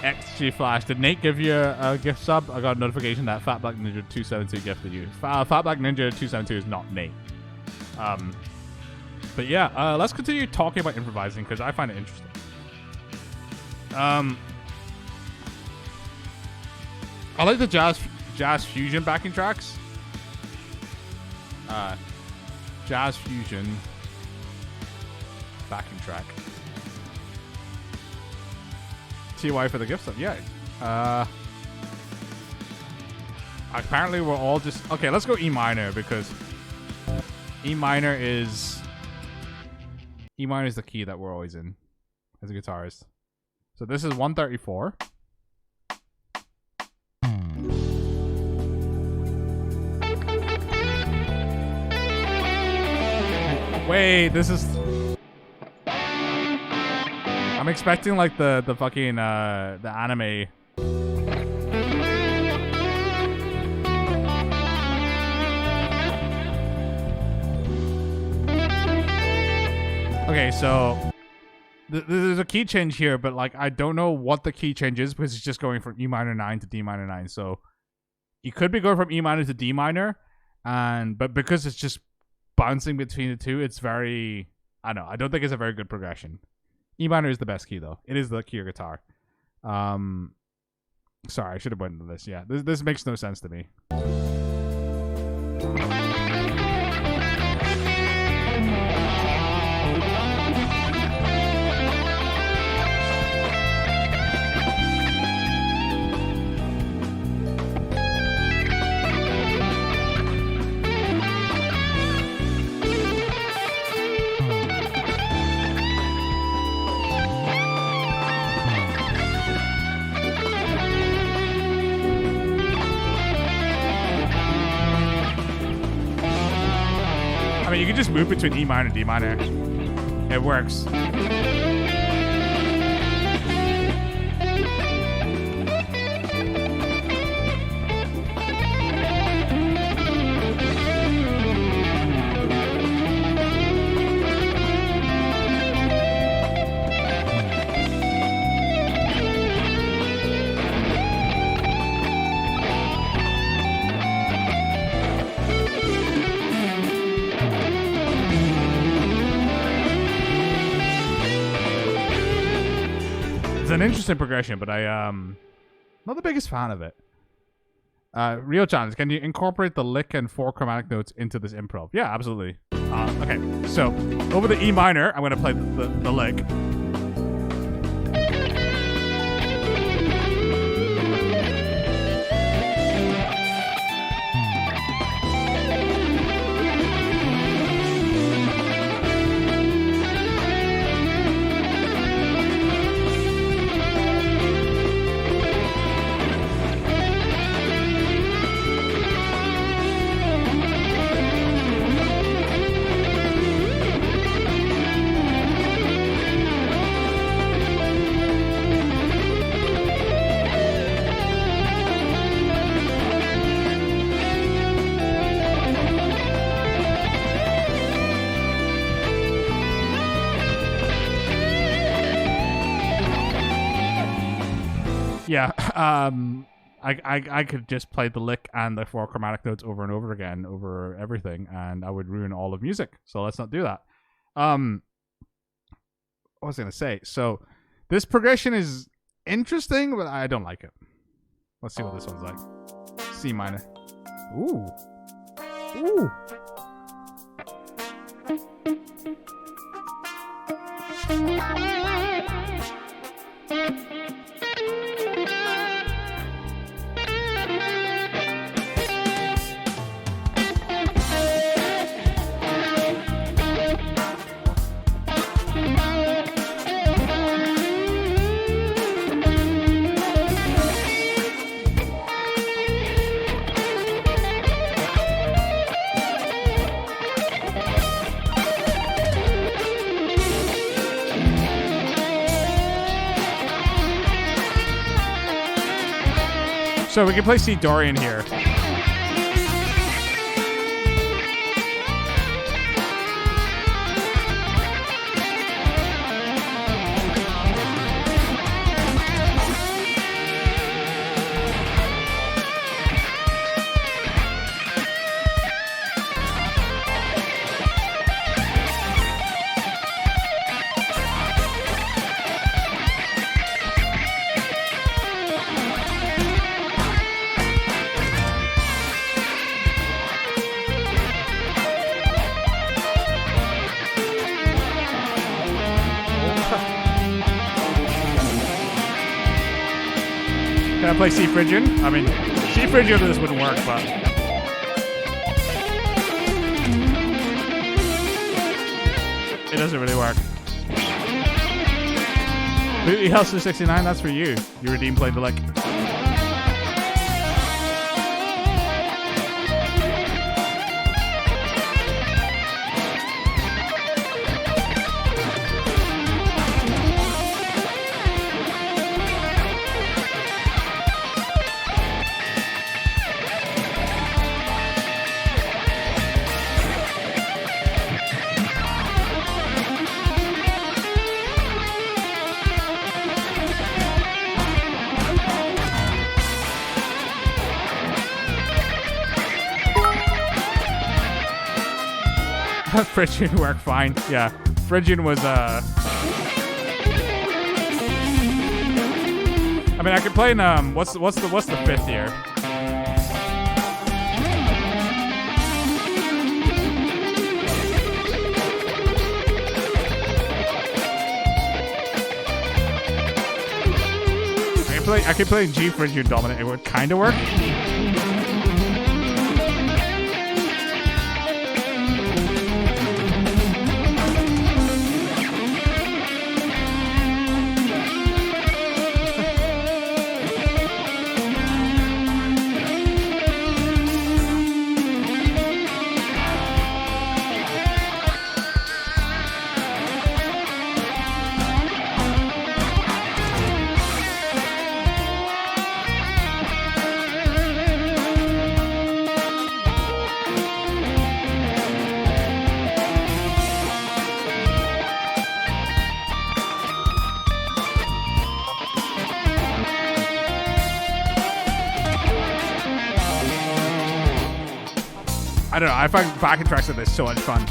XG Flash. Did Nate give you a gift sub? I got a notification that Fat Black Ninja 272 gifted you. Fat Black Ninja 272 is not Nate. But yeah, let's continue talking about improvising because I find it interesting. I like the jazz fusion backing tracks. Jazz fusion backing track. TY for the gift stuff. Yeah. Apparently we're all just okay. Let's go E minor because E minor is the key that we're always in as a guitarist. So this is 134. Wait, this is. I'm expecting like the fucking the anime. Okay, so there's a key change here, but like I don't know what the key change is because it's just going from E minor 9 to D minor 9. So you could be going from E minor to D minor, but because it's just bouncing between the two, it's very I don't think it's a very good progression. E minor is the best key, though. It is the key of guitar. Sorry, I should have went into this. Yeah, this makes no sense to me. I mean, you can just move between E minor and D minor. It works. It's an interesting progression, but I'm not the biggest fan of it. Real challenge. Can you incorporate the lick and 4 chromatic notes into this improv? Yeah, absolutely. Okay, so over the E minor, I'm going to play the lick. I could just play the lick and the 4 chromatic notes over and over again over everything, and I would ruin all of music. So let's not do that. What was I gonna say? So this progression is interesting, but I don't like it. Let's see what this one's like. C minor. Ooh. Ooh. So we can play C Dorian here. Can I play C Phrygian? I mean, C Phrygian this wouldn't work, but it doesn't really work. Booty Hustler 69, that's for you. You redeem played the lick. Phrygian worked fine. Yeah, Phrygian was I mean, I could play in what's the fifth here? I could play G Phrygian dominant. It would kind of work. I don't know. I find backing tracks like this so much fun. You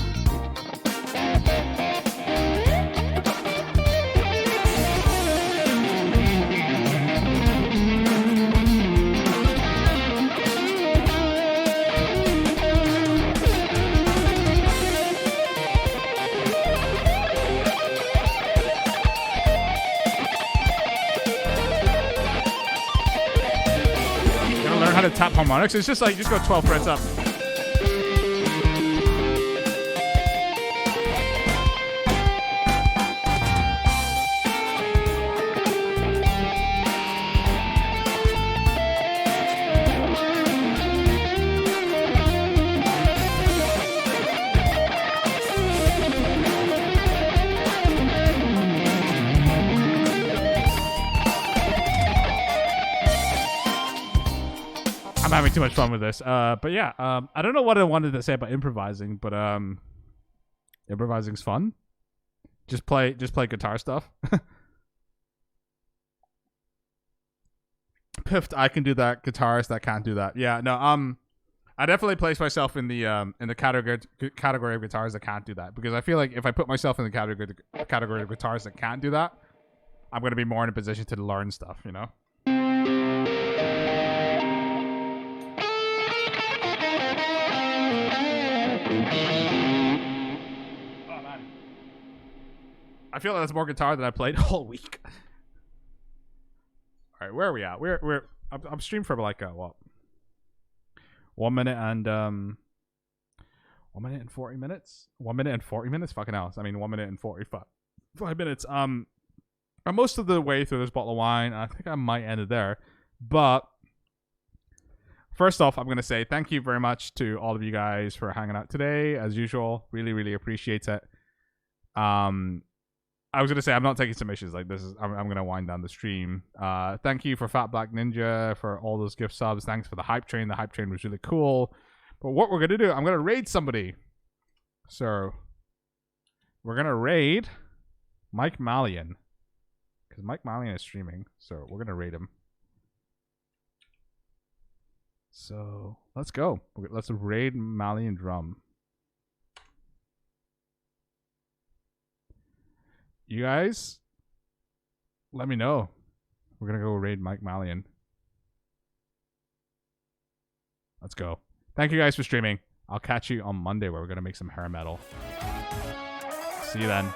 gotta learn how to tap harmonics. It's just like you just go 12 frets up. I'm having too much fun with this. But yeah, I don't know what I wanted to say about improvising, but improvising's fun. Just play guitar stuff. piffed. I can do that. Guitarists that can't do that. Yeah, no. I definitely place myself in the category of guitars that can't do that, because I feel like if I put myself in the category of guitars that can't do that, I'm gonna be more in a position to learn stuff. You know. Oh man. I feel like that's more guitar than I played all week. All right, where are we at? I'm streamed for like what? 1 minute and 1 minute and 40 minutes. 1 minute and 40 minutes. Fucking hell. I mean, 1 minute and 45 minutes. I'm most of the way through this bottle of wine. I think I might end it there, but first off, I'm gonna say thank you very much to all of you guys for hanging out today. As usual, really, really appreciate it. I was gonna say I'm not taking submissions. Like this is, I'm gonna wind down the stream. Thank you for Fat Black Ninja for all those gift subs. Thanks for the hype train. The hype train was really cool. But what we're gonna do, I'm gonna raid somebody. So we're gonna raid Mike Malian, because Mike Malian is streaming. So we're gonna raid him. So let's go. Let's raid Malian Drum. You guys, let me know. We're gonna go raid Mike Malian. Let's go. Thank you guys for streaming. I'll catch you on Monday where we're gonna make some hair metal. See you then.